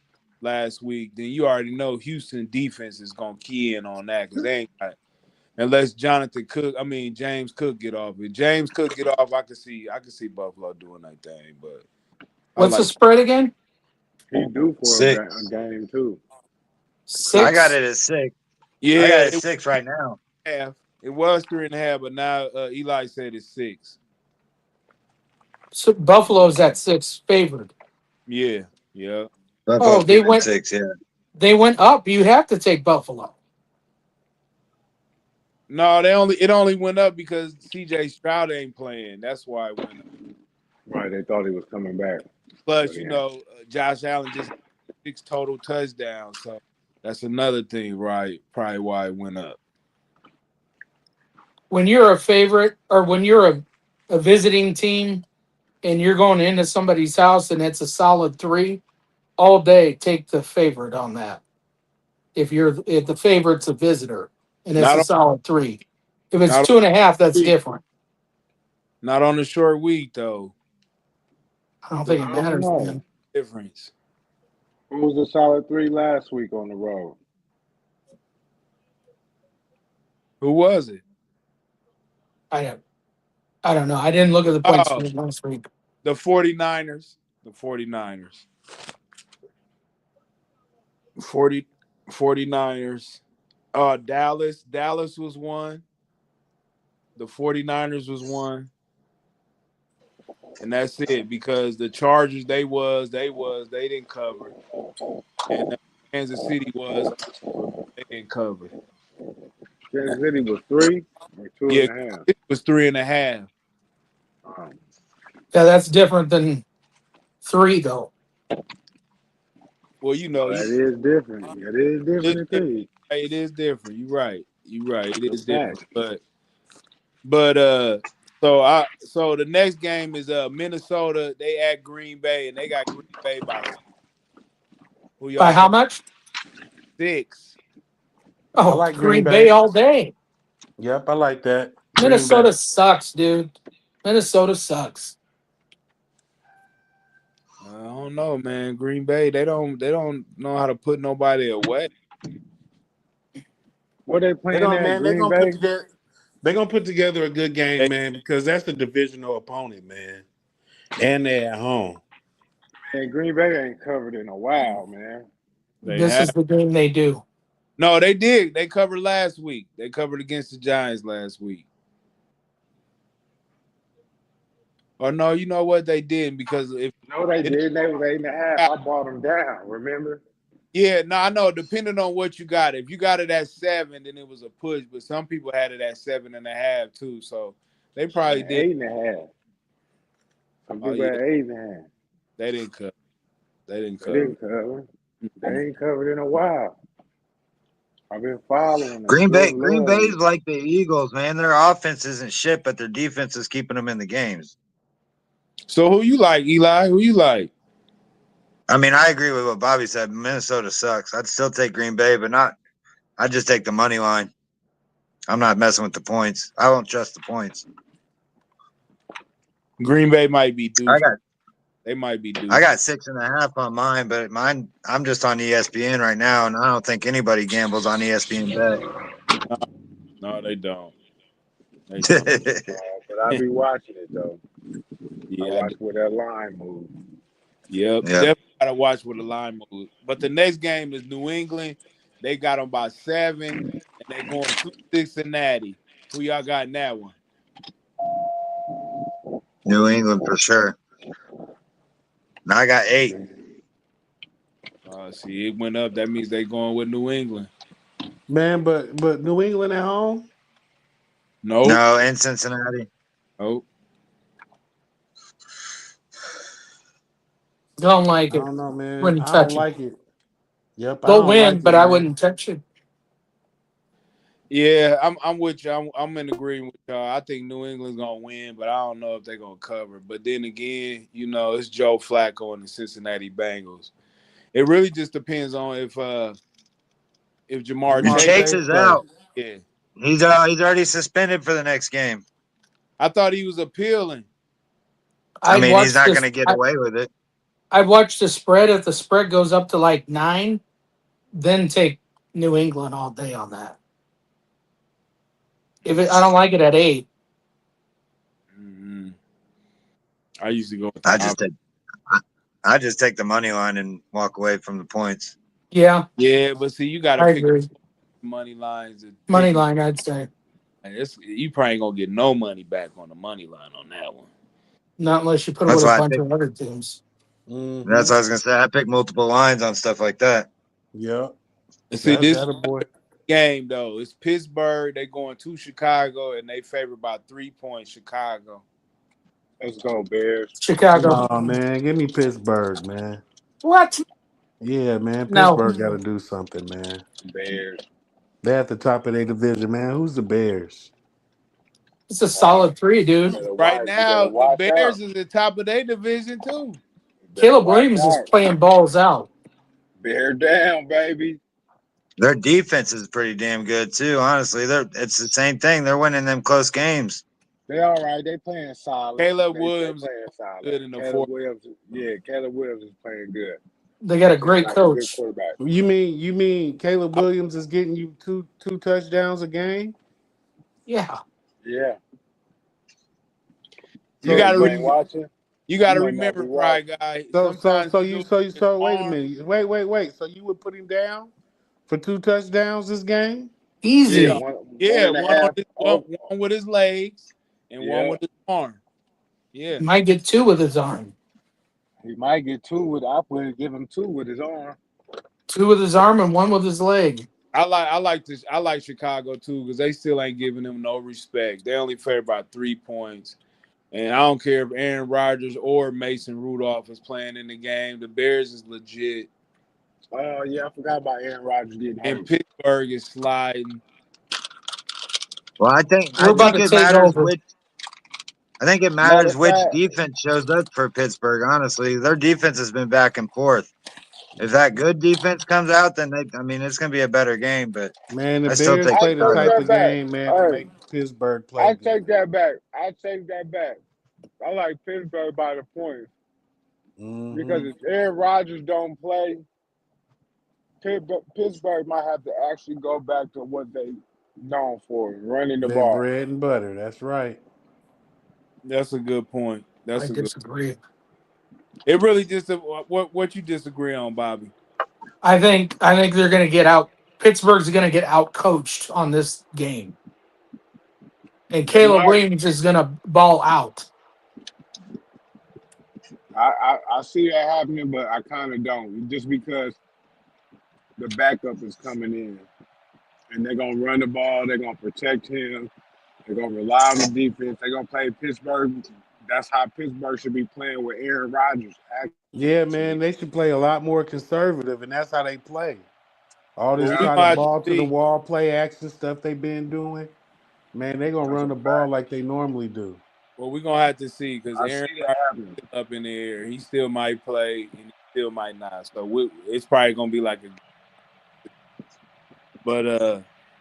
last week, then you already know Houston defense is gonna key in on that because they ain't got, unless James Cook get off. If James Cook get off, I can see Buffalo doing that thing. But I What's the like spread again? He due for a 6. game too. I got 6. it at 6. I got yeah. it at 6 right now. It was 3.5, but now Eli said it's 6. So Buffalo's at 6 favored. Yeah, yeah. Oh, Buffalo's they getting went 6, yeah. they went up. You have to take Buffalo. No, it only went up because CJ Stroud ain't playing. That's why it went up. Right, they thought he was coming back. Plus, But you yeah. know, Josh Allen just had 6 total touchdowns, so that's another thing, right? Probably why it went up. When you're a favorite or when you're a visiting team and you're going into somebody's house and it's a solid 3, all day take the favorite on that. If the favorite's a visitor and it's Not a on solid 3. If it's not on 2.5, that's week, different. not on a short week though. I don't think The it I don't matters, know. man. difference. Who was the solid 3 last week on the road? Who was it? I don't know. I didn't look at the points Oh, from last week. the 49ers. The 49ers. 49ers. Dallas was one. The 49ers was one. And that's it because the Chargers they didn't cover. And Kansas City was over, but they didn't cover. Kansas City was 3 or two Yeah, and a half. it was 3.5. Yeah, that's different than 3 though. Well, you know, That is different. That is different than 3. it is different. You're right. You're right. It The is different. fact. But so the next game is Minnesota. They at Green Bay and they got Green Bay by 6. Who By y'all how take? much? 6. I Oh, like Green Green Bay Bay. all day. Yep, I like that. Green Bay. Minnesota sucks, dude. Minnesota sucks. I don't know, man. Green Bay, they don't know how to put nobody away. What they They playing gonna at man, they're Green gonna put Bay? together they're gonna put together a good game, They man, because that's the divisional opponent, man. And they're at home. And Green Bay ain't covered in a while, man. they This have is the game they do. no, they did. They covered last week. They covered against the Giants last week. Or no, you know what they didn't because if No, they it didn't. They was 8.5. I bought them down. Remember? yeah, no, I know. Depending on what you got, if you got it at 7, then it was a push. But some people had it at 7.5 too, so they probably And did. 8.5. Some Oh people yeah, at 8.5. they didn't cover. They didn't They cover. didn't cover. They ain't covered in a while. I've been following them. Green Good Bay's Lord. like the Eagles, man. Their offense isn't shit, but their defense is keeping them in the games. So who you like, Eli? Who you like? I mean, I agree with what Bobby said. Minnesota sucks. I'd still take Green Bay, but not. I'd just take the money line. I'm not messing with the points. I won't trust the points. Green Bay might be due. I got They might be due. I got 6.5 on mine, but mine I'm just on ESPN right now, and I don't think anybody gambles on ESPN No, they don't. They don't. bet. But I be watching it, though. I Yeah, watch where that line moves. yep. Yeah. Definitely gotta watch where the line moves. But the next game is New England. They got them by 7, and they going to Cincinnati. Who y'all got in that one? New England for sure. Now I got 8. See, it went up. That means they going with New England. Man, but New England at home? Nope. No, in Cincinnati. Nope. Don't like I it. don't know, man. Wouldn't I don't touch it. like it. Yep, I They'll don't win, like but it, I man. wouldn't touch it. Yeah, I'm with you. I'm in agreement with y'all. I think New England's gonna win, but I don't know if they're gonna cover. But then again, you know, it's Joe Flacco and the Cincinnati Bengals. It really just depends on if Jamar And Jamar Chase. Chase Chase is play. out. Yeah, He's already suspended for the next game. I thought he was appealing. I I'd mean, he's watch not going this. to get away with it. I'd watch the spread. If the spread goes up to like 9, then take New England all day on that. I don't like it at 8. Mm-hmm. I used to go with the I just take I just take the money line and walk away from the points. Yeah, yeah, but see, you got to I pick agree. money lines and pick Money them. line, I'd say. You probably ain't gonna get no money back on the money line on that one. Not unless you put it That's with a why I bunch pick. of other teams. Mm-hmm. That's what I was going to say. I pick multiple lines on stuff like that. Yep. And see, That a boy. game though. It's Pittsburgh. They going to Chicago, and they favor by 3 points. Chicago. Let's go, Bears. Chicago. Oh man, give me Pittsburgh, man. What? Yeah, man. No, Pittsburgh got to do something, man. Bears. They're at the top of their division, man. Who's the Bears? it's a Watch. solid 3, You dude. better Right watch. You better now, the watch out. Bears is at the top of their division too. You better Caleb watch Williams is out. playing balls out. Bear down, baby. Their defense is pretty damn good too. Honestly, it's the same thing. They're winning them close games. They all right. They playing solid. Caleb They Williams is playing solid. good in the Caleb fourth. Williams, Caleb Williams is playing good. They got a Seems great like a good coach. quarterback. You mean Caleb Williams is getting you two touchdowns a game? Yeah. Yeah. You So got You to ain't watching? you got to You might not remember, be Fry watching. guy. so Sometimes so you you do so you his so wait a arm. minute. Wait. So you would put him down for 2 touchdowns this game? Yeah, Easy. No, one yeah, and a one on half. his Oh, one with his legs and one yeah. with his arm. Yeah, Might get 2 with his arm. He might get 2 with. I would give him 2 with his arm. 2 with his arm and 1 with his leg. I like this. I like Chicago too because they still ain't giving them no respect. They only favor by 3 points, and I don't care if Aaron Rodgers or Mason Rudolph is playing in the game. The Bears is legit, Oh yeah, I forgot about Aaron Rodgers getting and hurt. Pittsburgh is sliding. Well, I We're about think to it take matters over. which. I think it Matter matters of which fact, defense shows up for Pittsburgh. Honestly, their defense has been back and forth. If that good defense comes out, then it's going to be a better game. But Man, the I still Bears take I play the take type Chicago. that of back. game, man, to Hey, make Pittsburgh play I good. take that back. I take that back. I like Pittsburgh by the points because Hmm if Aaron Rodgers don't play, Pittsburgh might have to actually go back to what they known for, running the Their ball. bread and butter. That's right. That's a good point. I That's a good. disagree. It really just what you disagree on, Bobby. I think they're going to get out. Pittsburgh's going to get out coached on this game, and They Caleb might. Williams is going to ball out. I see that happening, but I kind of don't. Just because the backup is coming in, and they're gonna run the ball, they're gonna protect him, they're gonna rely on the defense, they're gonna play Pittsburgh. That's how Pittsburgh should be playing with Aaron Rodgers. Yeah, Actually, man, they should play a lot more conservative, and that's how they play. All this Well, we yeah, kind gonna of have to ball to the see. wall play action stuff they've been doing. Man, they gonna that's run a the ball fact. like they normally do. Well, we're gonna have to see because I Aaron see that Rodgers happening. is still up in the air. He still might play and he still might not. So it's probably gonna be like a. But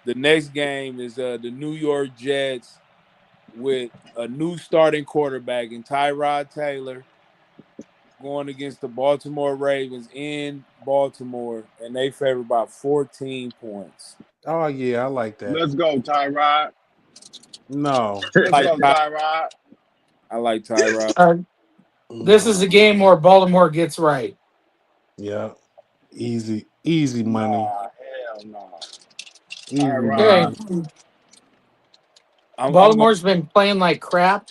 the next game is the New York Jets with a new starting quarterback in Tyrod Taylor going against the Baltimore Ravens in Baltimore, and they favor by 14 points. Oh yeah, I like that. Let's go, Tyrod. No, Let's Like go, Tyrod. I like Tyrod. This is a no, game where Baltimore gets right. yeah, easy money, Nah, hell no. easy Tyrod. Okay, money. I'm going. Baltimore's been playing like crap,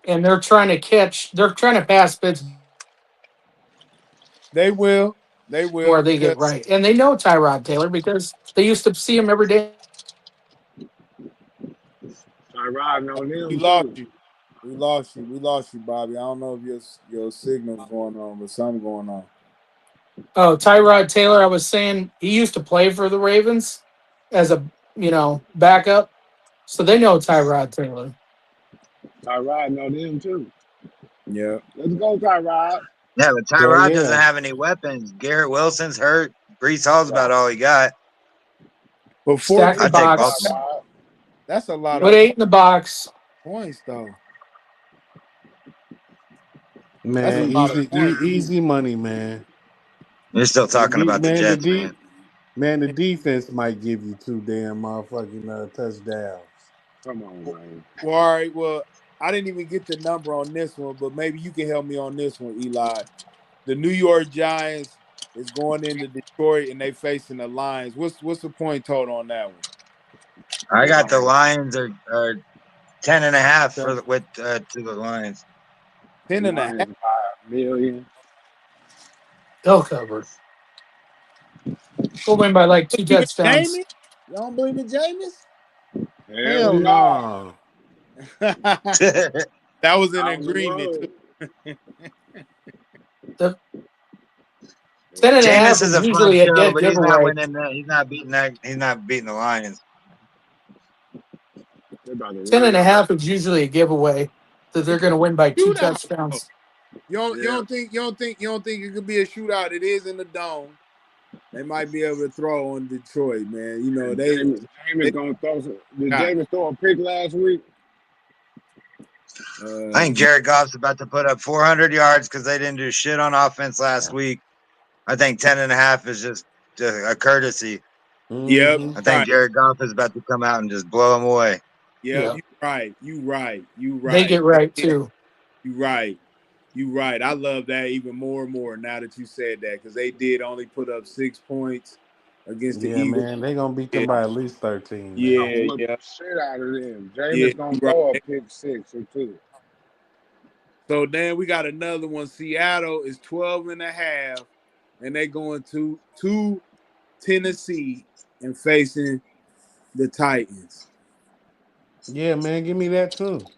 and they're trying to catch. They're trying to pass Pittsburgh They will. They will where they because get right, and they know Tyrod Taylor because they used to see him every day. Tyrod know we them lost too. you. We lost you. We lost you, Bobby. I don't know if your signal's going on, but something going on. Oh, Tyrod Taylor, I was saying he used to play for the Ravens as a backup, so they know Tyrod Taylor. Tyrod know them too. Yeah. Let's go, Tyrod. Yeah, but Hell Tyrod doesn't yeah. have any weapons. Garrett Wilson's hurt. Brees Hall's Yeah, about all he got. But Stack the I 14, take box, Baltimore. Tyrod. that's a lot put of 8 in the box. points, though. That's a Man, lot of points. easy money, man. You're still talking about the Man, Jets, man. the defense might give you 2 damn motherfucking touchdowns. Come on, man. Well, all right. Well, I didn't even get the number on this one, but maybe you can help me on this one, Eli. The New York Giants is going into Detroit and they facing the Lions. What's the point total on that one? I got the Lions. Lions are 10.5 Okay. to the Lions. 10 and a half. Lions by 1,000,000. They'll cover. They'll win by like 2 You can name touchdowns. it? You don't believe in Jameis? Hell no. no. That was an Out on the agreement road. too. The 10.5 Jameis is is a fun usually a show, dead but he's not giveaway. winning that. He's not beating that. He's not beating the Lions. They're about to Ten run and a it. half is usually a giveaway that they're going to win by 2 Shootout. touchdowns. You Yeah. don't think it could be a shootout? It is in the dome. They might be able to throw on Detroit, man. You know Jameis gonna throw some. Did got Jameis throw a pick last week? I think Jared Goff's about to put up 400 yards because they didn't do shit on offense last week. I think 10.5 is just a courtesy. Yep, Mm-hmm. I think right. Jared Goff is about to come out and just blow them away. Yep, Yeah. you right. They get right, too. You right. I love that even more and more now that you said that because they did only put up 6 points against the Yeah, Eagles. man. They gonna beat them by at least 13, They man. gonna Yeah, whip the shit out of them. yeah, Jameis gonna you right. throw a pick 6 or 2. So then we got another one. Seattle is 12.5, and they going to Tennessee and facing the Titans. Yeah, man. Give me that too.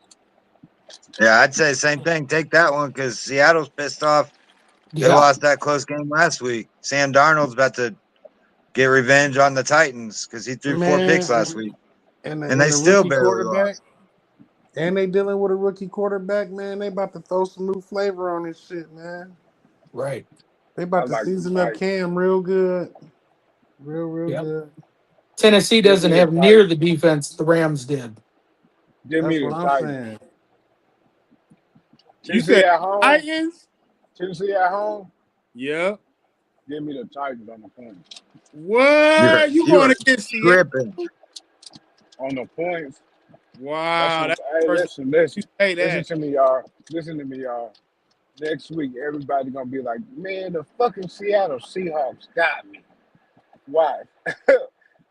Yeah, I'd say same thing. Take that one because Seattle's pissed off. They Yeah. lost that close game last week. Sam Darnold's about to get revenge on the Titans because he threw 4 picks last Man, week, and and they the still rookie barely quarterback, lost. and they dealing with a rookie quarterback, man. They about to throw some new flavor on this shit, man. Right. They I about to like the season up Titans. Cam real good, real Yep. good. Tennessee Give doesn't me the have near Titans. the defense the Rams did. Give That's me what the I'm Titans. saying. You Tennessee said at home. Titans? Tennessee at home. Yeah. Give me the Titans on the points. What? You You going are against Seattle? tripping. On the points. Wow, that's Hey, the first listen, you listen. say Listen that. to me, y'all. Listen to me, y'all. Next week, everybody gonna be like, man, the fucking Seattle Seahawks got me. Why?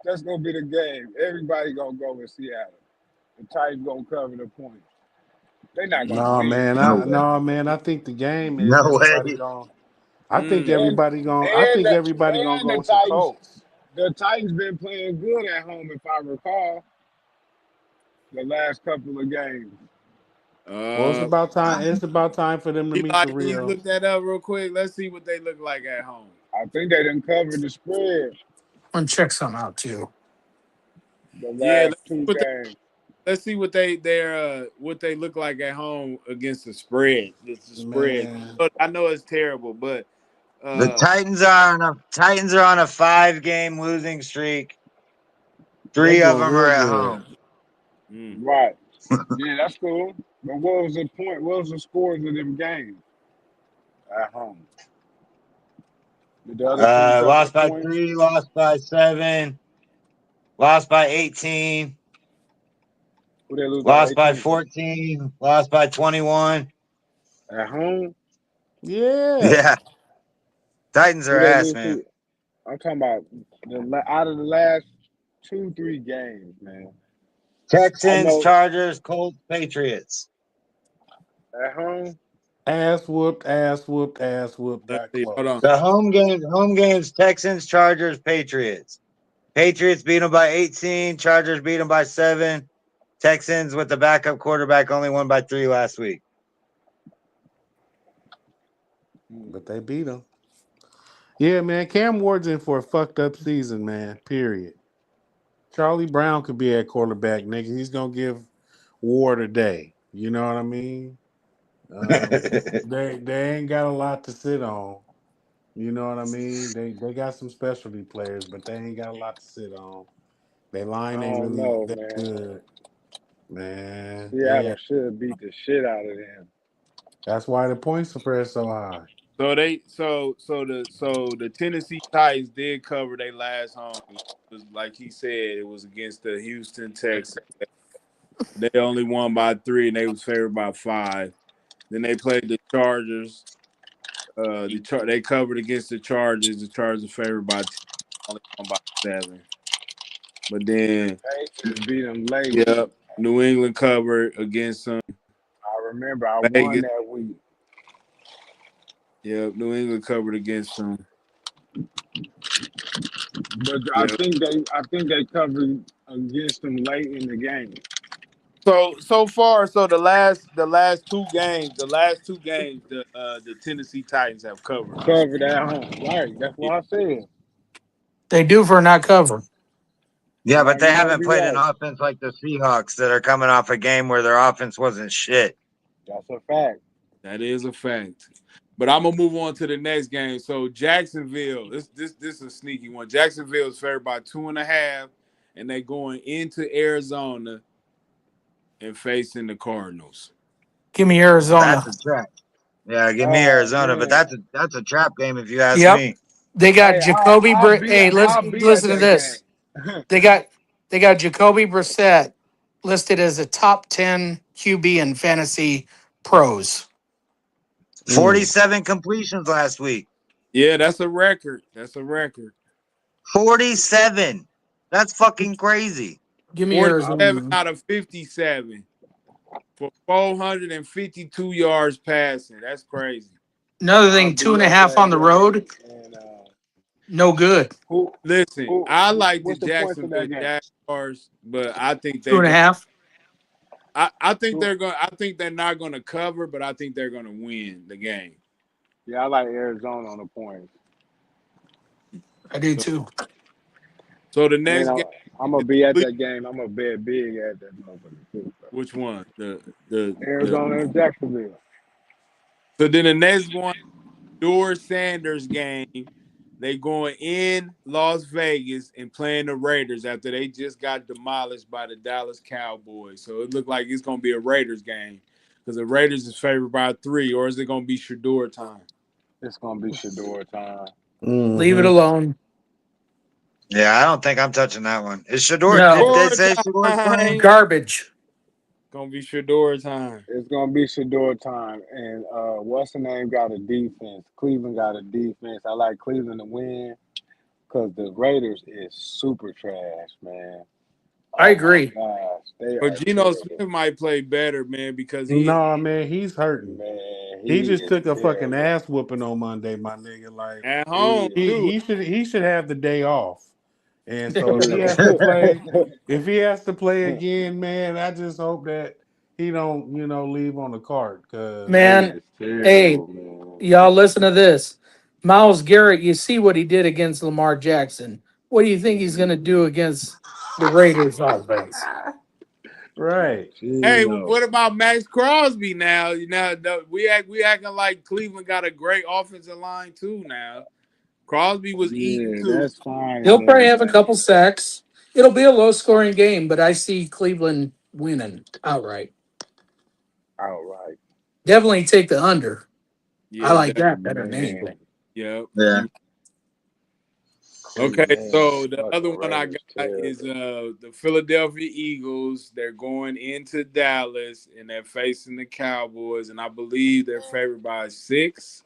That's gonna be the game. Everybody gonna go with Seattle. The Titans gonna cover the points. They're not gonna No, win, man. No but way. I think the game is No everybody way. going. Mm. and I and think the, everybody gonna and go the with the Titans, Colts. the Titans been playing good at home, if I recall, the last couple of games. Well, it's Uh, about time. It's about time for them to meet Eli, the can you real. look that up real quick? Let's see what they look like at home. I think they done covered the spread I'm going to check some out, too. the Yeah, last two games. let's see what what they look like at home against the spread. It's the spread. Man, But I know it's terrible, but The Titans are on a 5-game losing streak. they 3 of doing them real are at good. home. mm. Right. Yeah, that's cool. But what was the point? What was the scores of them games at home? Did the other team cover the Lost by points? 3, lost by 7, lost by 18, Who they lose by lost by 18 to? 14, lost by 21. At home? Yeah. Yeah, Titans Who are they ass, lose man. to? I'm talking about out of the last 2-3 games, man. I Texans, know Chargers, Colts, Patriots. at home. Ass whooped, ass whooped, ass whooped. Let's Got see. Hold on. close. The home games, Texans, Chargers, Patriots. Patriots beat them by 18, Chargers beat them by 7. Texans with the backup quarterback only won by 3 last week. But they beat them. Yeah, man. Cam Ward's in for a fucked up season, man. Period. Charlie Brown could be at quarterback, nigga. He's gonna give Ward a day. You know what I mean? They ain't got a lot to sit on. You know what I mean? They got some specialty players, but they ain't got a lot to sit on. They I line ain't don't really know, that man. good, man. Seattle Yeah, should beat the shit out of them. that's why the point spread so high. So the Tennessee Titans did cover their last home. It was like he said, it was against the Houston Texans. They only won by 3 and they was favored by 5. Then they played the Chargers. They covered against the Chargers. The Chargers favored by 10, only won by 7. But then, Patriots beat them late. yep, New England covered against them. I remember I won Vegas, that week. yep, New England covered against them. But Yeah. I think they covered against them late in the game. So far, the last two games, the Tennessee Titans have covered for sure. Covered at home. Right. That's Yeah. what I said. They do for not cover. Yeah, but they You may haven't be played an right. offense like the Seahawks that are coming off a game where their offense wasn't shit. That's a fact. That is a fact. But I'm gonna move on to the next game. So Jacksonville, this is a sneaky one. Jacksonville is favored by 2.5, and they going into Arizona and facing the Cardinals. Give me That's Arizona. a trap. Yeah, give me Oh Arizona, but man. that's a trap game if you ask Yep. me. They got Hey, Jacoby. Hey, I'll be at listen to that this. game. They got Jacoby Brissett listed as a top 10 QB in fantasy pros. 47 completions last week. Yeah, that's a record. That's a record. 47. That's fucking crazy. Give me Arizona. 47 Man. out of 57 for 452 yards passing. That's crazy. Another I'll thing, two be and a at half that on the road. game. And No good. who Listen, I like the what's the points of Jacksonville that game? Jaguars, but I think Two they're and a going. half. I think Two, they're going. I think they're not going to cover, but I think they're going to win the game. yeah, I like Arizona on the points. I do So, too. so the And next game I'm is gonna be at that game. I'm gonna bet big at that motherfucker too. which one? The Arizona and Jacksonville. so then the next one, Sanders game. They going in Las Vegas and playing the Raiders after they just got demolished by the Dallas Cowboys. So it looked like it's going to be a Raiders game because the Raiders is favored by 3, or is it going to be Shador time? It's gonna be Shador time. Leave it alone. Yeah, I don't think I'm touching that one. Is Shador? Did No. they Shador say Shador's playing? time. Garbage. Going to be Shador time. It's gonna be Shador time. And what's the name got a defense? Cleveland got a defense. I like Cleveland to win because the Raiders is super trash, man. I Oh my agree. gosh, they But are Geno terrible. Smith might play better, man, because No, man, he's hurting. Man, He he just is took a fucking terrible. ass whooping on Monday, my nigga. Like at home, He is. too. he should have the day off. And He so if he has to play, is. if he has to play again, man, I just hope that he don't, leave on the cart. Cause He Man, is hey, terrible, man. y'all listen to this. Miles Garrett, you see what he did against Lamar Jackson. What do you think he's going to do against the Raiders offense? right. Hey, Gino. what about Max Crosby now? We acting like Cleveland got a great offensive line, too, now. Crosby was eating, Yeah, too. that's fine and He'll probably have a everything. couple sacks. It'll be a low scoring game, but I see Cleveland winning outright. Outright. Definitely take the under. I Yeah, like definitely. that better than Man. anything. Yep. Yeah. Okay, Man, so the fucking other one I Raiders got is terrible. the Philadelphia Eagles. They're going into Dallas and they're facing the Cowboys, and I believe they're favored by 6.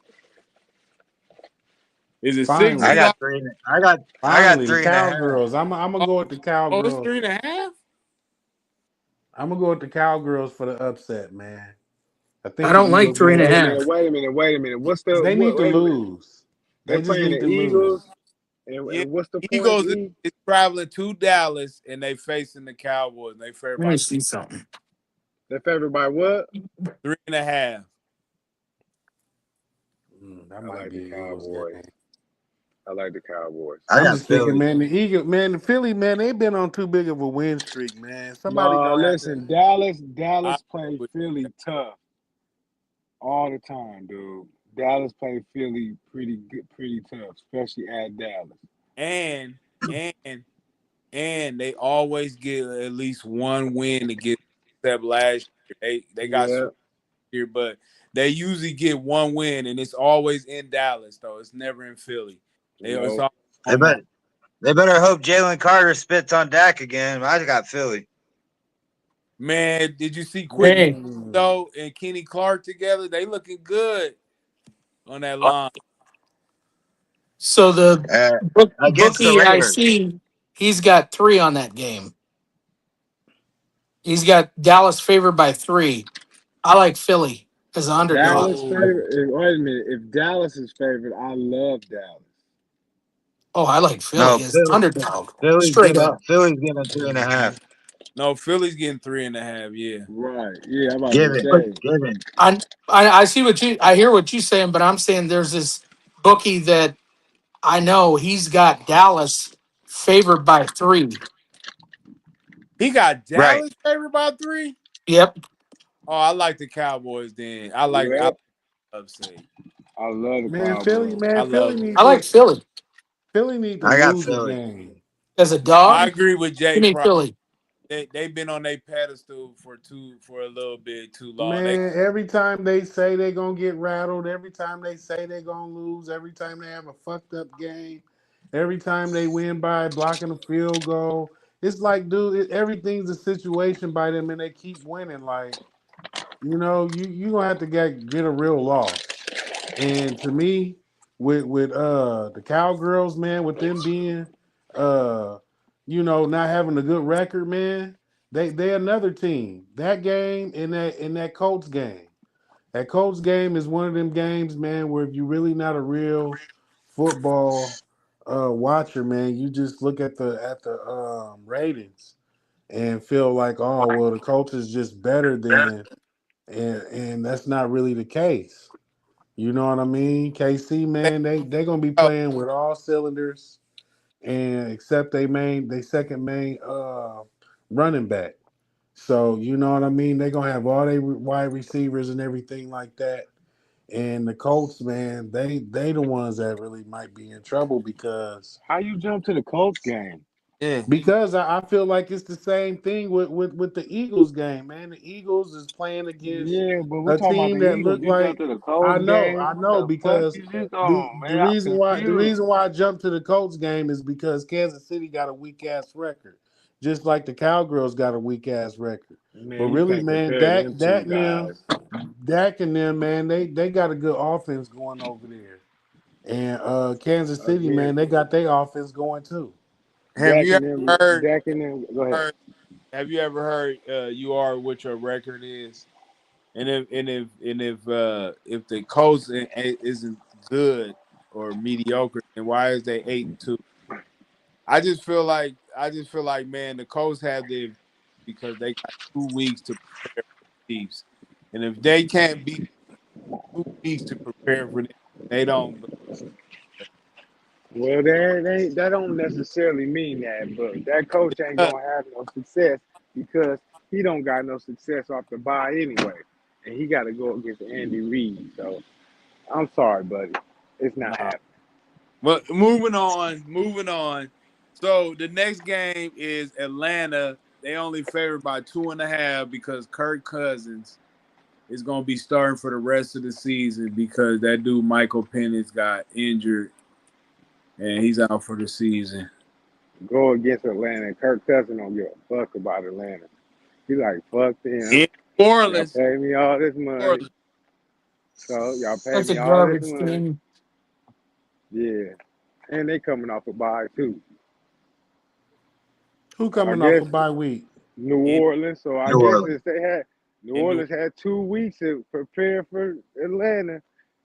Is it 6, I Finally. Eli? got three. I got Finally, the 3.5. Cowgirls. I'm gonna Oh, go with the it's Cowgirls. 3.5? I'm gonna go with the Cowgirls for the upset, man. I I think the don't like Eagles three and need a Wait a to. minute, half. wait a minute, wait a minute. What's the They need to wait a minute. lose. They They just playing need the to lose. Eagles Yeah, and what's the points, Eagles E? is traveling to Dallas and they facing the Cowboys. They favored Let me by see something. They're favored by what? 3.5. That I might like be the an Eagles Cowboys. game. I like the Cowboys. I I'm got just thinking, Philly. man, the Philly, man, they've been on too big of a win streak, man. Somebody No, gonna have to. listen, I Dallas play Philly tough all the time, dude. Dallas play Philly pretty good, pretty tough, especially at Dallas. and and and they always get at least one win to get except last year. They got Yeah, swept here, but they usually get one win, and it's always in Dallas though. It's never in Philly. It's no, all They home. better, they better hope Jalen Carter spits on Dak again. I got Philly. Man, did you see Quick Hey, though and Kenny Clark together? They looking good on that line. so the Uh, against the bookie I Raiders. see, he's got 3 on that game. He's got Dallas favored by 3. I like Philly as an underdog. Dallas Oh, favorite. Wait a minute, if Dallas is favored, I love Dallas. Oh, I like Philly No, as underdog. Straight up. Philly's getting a 3.5. No, Philly's getting 3.5. Yeah. Right. Yeah, I'm about Give to it, But say. give it. I see I hear what you're saying, but I'm saying there's this bookie that I know he's got Dallas favored by 3. He got Right. Dallas favored by 3. Yep. Oh, I like the Cowboys. Then I Yeah, upset. I love the Man, Philly, Cowboys. I man, love it. I like Philly Philly need to I got lose a Philly. game. as a I dog. agree with Jay Give me Price. Philly. They've been on their pedestal for a little bit too long. Man, every time they say they're gonna get rattled, every time they say they're gonna lose, every time they have a fucked up game, every time they win by blocking a field goal, it's like, dude, everything's a situation by them, and they keep winning. Like, you gonna have to get a real loss. And to me, with the Cowgirls, man, with them being uh not having a good record, man, they another team. That game in that Colts game. That Colts game is one of them games, man, where if you really not a real football watcher, man, you just look at the ratings and feel like, oh well, the Colts is just better than, and that's not really the case. You know what I mean? KC, man, they gonna be Oh, playing with all cylinders, and except they second main running back. So you know what I mean? They gonna have all their wide receivers and everything like that. And the Colts, man, they the ones that really might be in trouble How you jump to the Colts game? yeah. because I feel like it's the same thing with the Eagles game, man. The Eagles is playing against Yeah, but we're a talking about the team that Eagles. looked You jump like, to the I Colts know, game? I What know, the fuck because is this the on, the man? I'm reason why the confused. reason why I jumped to the Colts game is because Kansas City got a weak ass record, just like the Cowgirls got a weak ass record. But Man, you really, can't man, compare them two guys. Dak and them, man, they got a good offense going over there. And Kansas City, Again, man, they got their offense going too. Have you Dak and them. Go ahead. heard have you ever heard you are what your record is? And if the Colts isn't good or mediocre, then why is they 8-2? I just feel like man, the Colts have the because they got 2 weeks to prepare for the Chiefs, and if they can't beat 2 weeks to prepare for them, they don't. Well, that don't necessarily mean that, but that coach ain't Uh, gonna have no success because he don't got no success off the bye anyway, and he got to go against Andy Reid. So I'm sorry, buddy, it's not nah. happening. But moving on. So the next game is Atlanta. They only favored by 2.5 because Kirk Cousins is going to be starting for the rest of the season because that dude Michael Penix got injured and he's out for the season. Go against Atlanta. Kirk Cousins don't give a fuck about Atlanta. He like fuck them. In New Y'all Orleans, pay me all this New money, Orleans. so y'all pay That's a me all this garbage money. team. Yeah, and they coming off a bye too. Who So I coming off guess a bye week? New In, Orleans. So I New guess Orleans. since they had New in New Orleans had 2 weeks to prepare for Atlanta,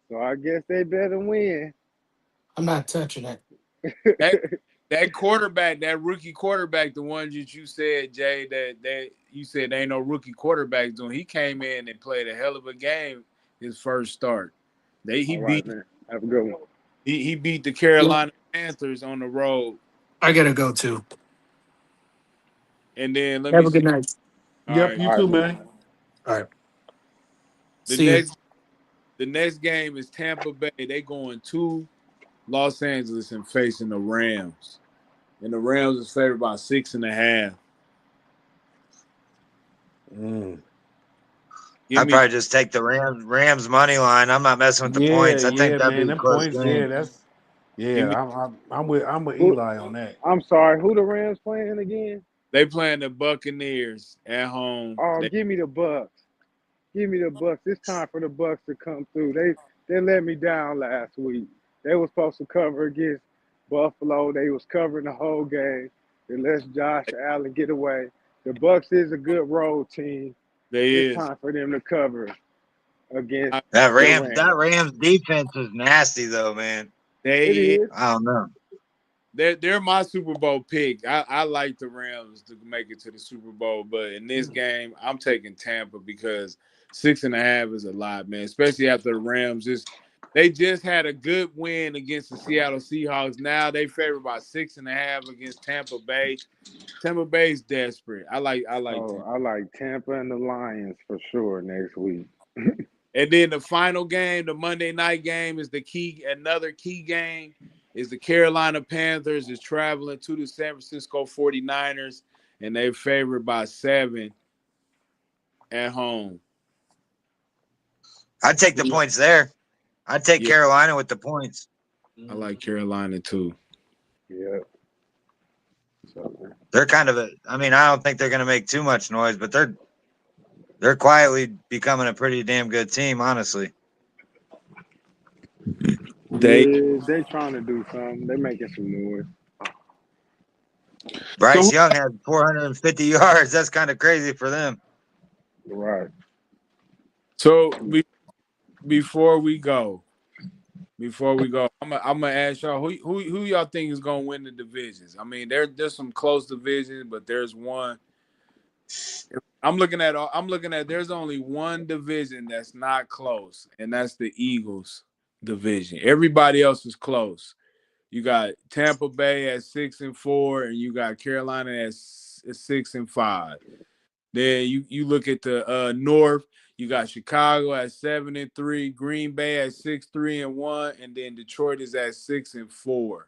so I guess they better win. I'm not touching it. that that quarterback, that rookie quarterback, the ones that you said, Jay, that you said ain't no rookie quarterbacks doing. He came in and played a hell of a game his first start. He All right, beat man. Have a good one. he beat the Yeah, Carolina Panthers on the road. I gotta go too. And then let me Have a see. good night. All Yep, right. you All right, too, man. man. All right. The See you. next game is Tampa Bay. They going to Los Angeles and facing the Rams. And the Rams is favored by 6.5. Mm. Give I'd me probably just take the Rams money line. I'm not messing with the Yeah, points. I think yeah, that'd man. be a Them close points, game. yeah, give me I'm with Who? Eli on that. I'm sorry. Who the Rams playing again? they playing the Buccaneers at home. Oh, give me the Bucks. Give me the Bucks. It's time for the Bucks to come through. They let me down last week. They were supposed to cover against Buffalo. They was covering the whole game. They let Josh Allen get away. The Bucks is a good road team. They It's is. time for them to cover against I, That the Rams Rams. that Rams defense is nasty though, man. It they is. I don't know. they're my Super Bowl pick. I like the Rams to make it to the Super Bowl, but in this game, I'm taking Tampa because 6.5 is a lot, man. Especially after the Rams they just had a good win against the Seattle Seahawks. Now they favored by 6.5 against Tampa Bay. Tampa Bay's desperate. I like Oh, Tampa. I like Tampa and the Lions for sure next week. And then the final game, the Monday night game, is another key game. Is the Carolina Panthers is traveling to the San Francisco 49ers, and they're favored by 7 at home. I'd take the points there. I'd take Yeah, Carolina with the points. I like Carolina too. Yeah. So, They're kind of I don't think they're going to make too much noise, but they're quietly becoming a pretty damn good team, honestly. they're trying to do something. They're making some noise. Bryce So Young had 450 yards. That's kind of crazy for them. Right. so before we go, I'm gonna ask y'all who y'all think is gonna win the divisions. I mean, there's some close divisions, but there's one. I'm looking at there's only one division that's not close, and that's the Eagles division. Everybody else is close. You got Tampa Bay at 6-4, and you got Carolina at 6-5. Then you look at the North. You got Chicago at 7-3, Green Bay at 6-3-1, and then Detroit is at 6-4.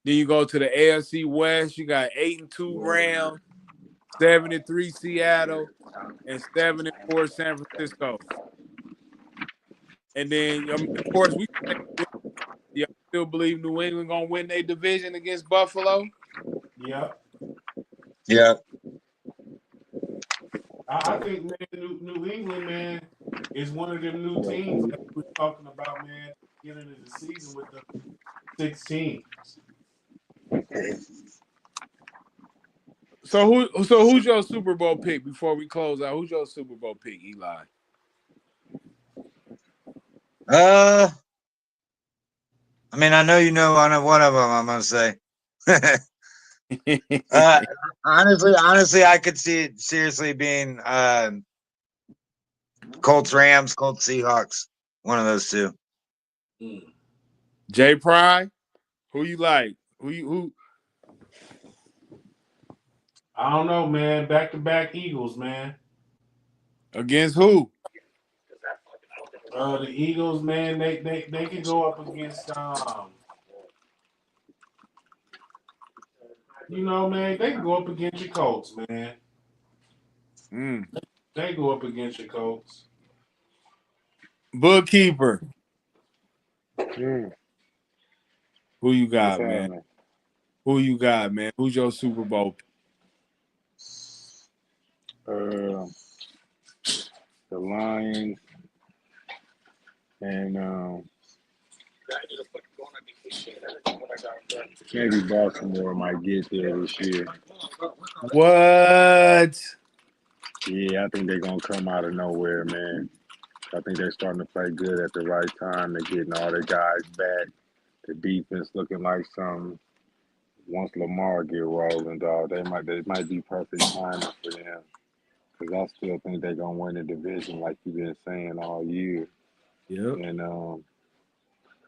Then you go to the AFC West. You got 8-2 Rams, 7-3 Seattle, and 7-4 San Francisco. And then of course we still believe New England gonna win their division against Buffalo. Yeah. Yeah. I think, man, New England, man, is one of them new teams that we're talking about, man, getting into the season with the 16. So who's your Super Bowl pick before we close out? Who's your Super Bowl pick, Eli? I know you know one of them. I'm gonna say. Honestly, I could see it seriously being Colts, Rams, Colts, Seahawks. One of those two. Jay Pry, who you like? Who? I don't know, man. Back-to-back Eagles, man. Against who? The Eagles, man, they could go up against man, they can go up against your Colts, man. They go up against your Colts. Bookkeeper. Mm. Who you What's got, man? happening? Who you got, man? Who's your Super Bowl pick? The Lions and maybe Baltimore might get there this year. What? Yeah, I think they're gonna come out of nowhere, man. I think they're starting to play good at the right time. They're getting all their guys back. The defense looking like something. Once Lamar get rolling, dog, they might be perfect timing for them. Because I still think they're gonna win the division, like you've been saying all year. Yep. And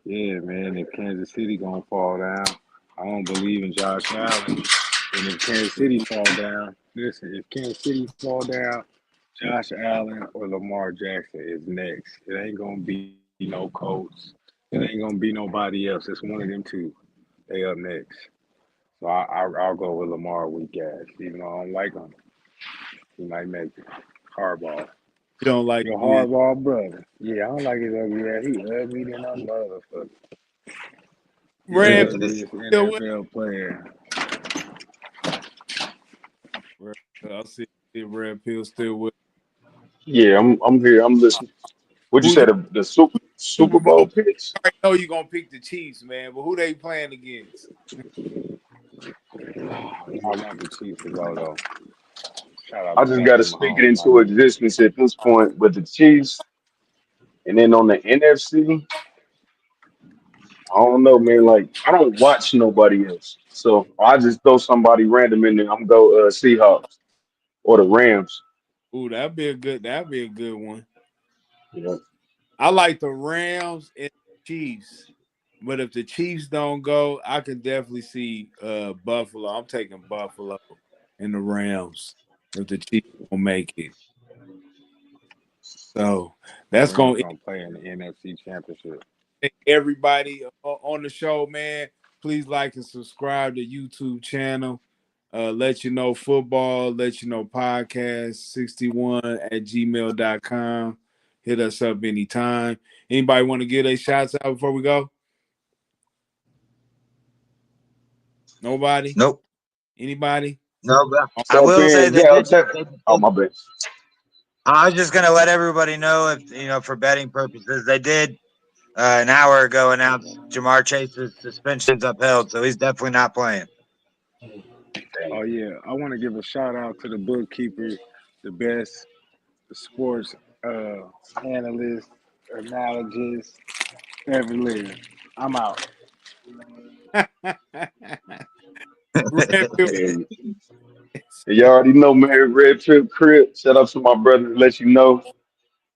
yeah, man, if Kansas City gonna fall down, I don't believe in Josh Allen. And if Kansas City fall down, listen, if Kansas City fall down, Josh Allen or Lamar Jackson is next. It ain't gonna be no Colts. It ain't gonna be nobody else. It's one of them two. They up next. So I'll go with Lamar weak ass. Even though I don't like him, he might make it. Hardball. You don't like Your it. hardball brother. Yeah, I don't like his ugly ass. He ugly than a motherfucker. He the Red ugliest still with NFL player. I'll see if Red Pill still with. Yeah, I'm here. I'm listening. What you Who's say? your The Super Super Bowl Bowl? picks? I know you're gonna pick the Chiefs, man, but who they playing against? I want the Chiefs to go though. Shout out I to just got to Patrick speak it Mahomes, my into nigga. existence at this point with the Chiefs, and then on the NFC, I don't know, man. Like I don't watch nobody else, so I just throw somebody random in there. I'm go Seahawks or the Rams. Ooh, that'd be a good one. You know, I like the Rams and Chiefs. But if the Chiefs don't go, I can definitely see Buffalo. I'm taking Buffalo and the Rams if the Chiefs don't make it. So that's Rams going to gonna play in the NFC Championship. everybody on the show, man. Please like and subscribe to YouTube channel. Let you know football, let you know podcast 61 at gmail.com. Hit us up anytime. Anybody want to give their shots out before we go? Nobody? Nope. Anybody? No, but I tap will say in. they Yeah, did. tap. Oh my bad. I was just gonna let everybody know if for betting purposes, they did an hour ago announce Jamar Chase's suspension's upheld, so he's definitely not playing. Oh yeah, I want to give a shout out to the bookkeeper, the best sports analyst, analogist ever lived. I'm out. Red Pill. And you already know, man. Red Trip Crib. Shout out to my brother. Let you know.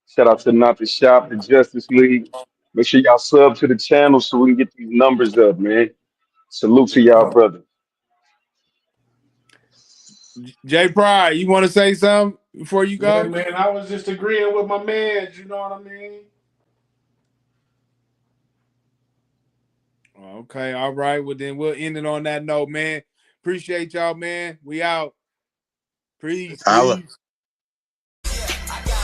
Shout out to Not the Shop, the Justice League. Make sure y'all sub to the channel so we can get these numbers up, man. Salute to y'all, brother. Jay Pride, you want to say something before you Yeah, go? man, I was just agreeing with my man. You know what I mean? Okay, all right. Well, then we'll end it on that note, man. Appreciate y'all, man. We out. Peace, Holla. peace.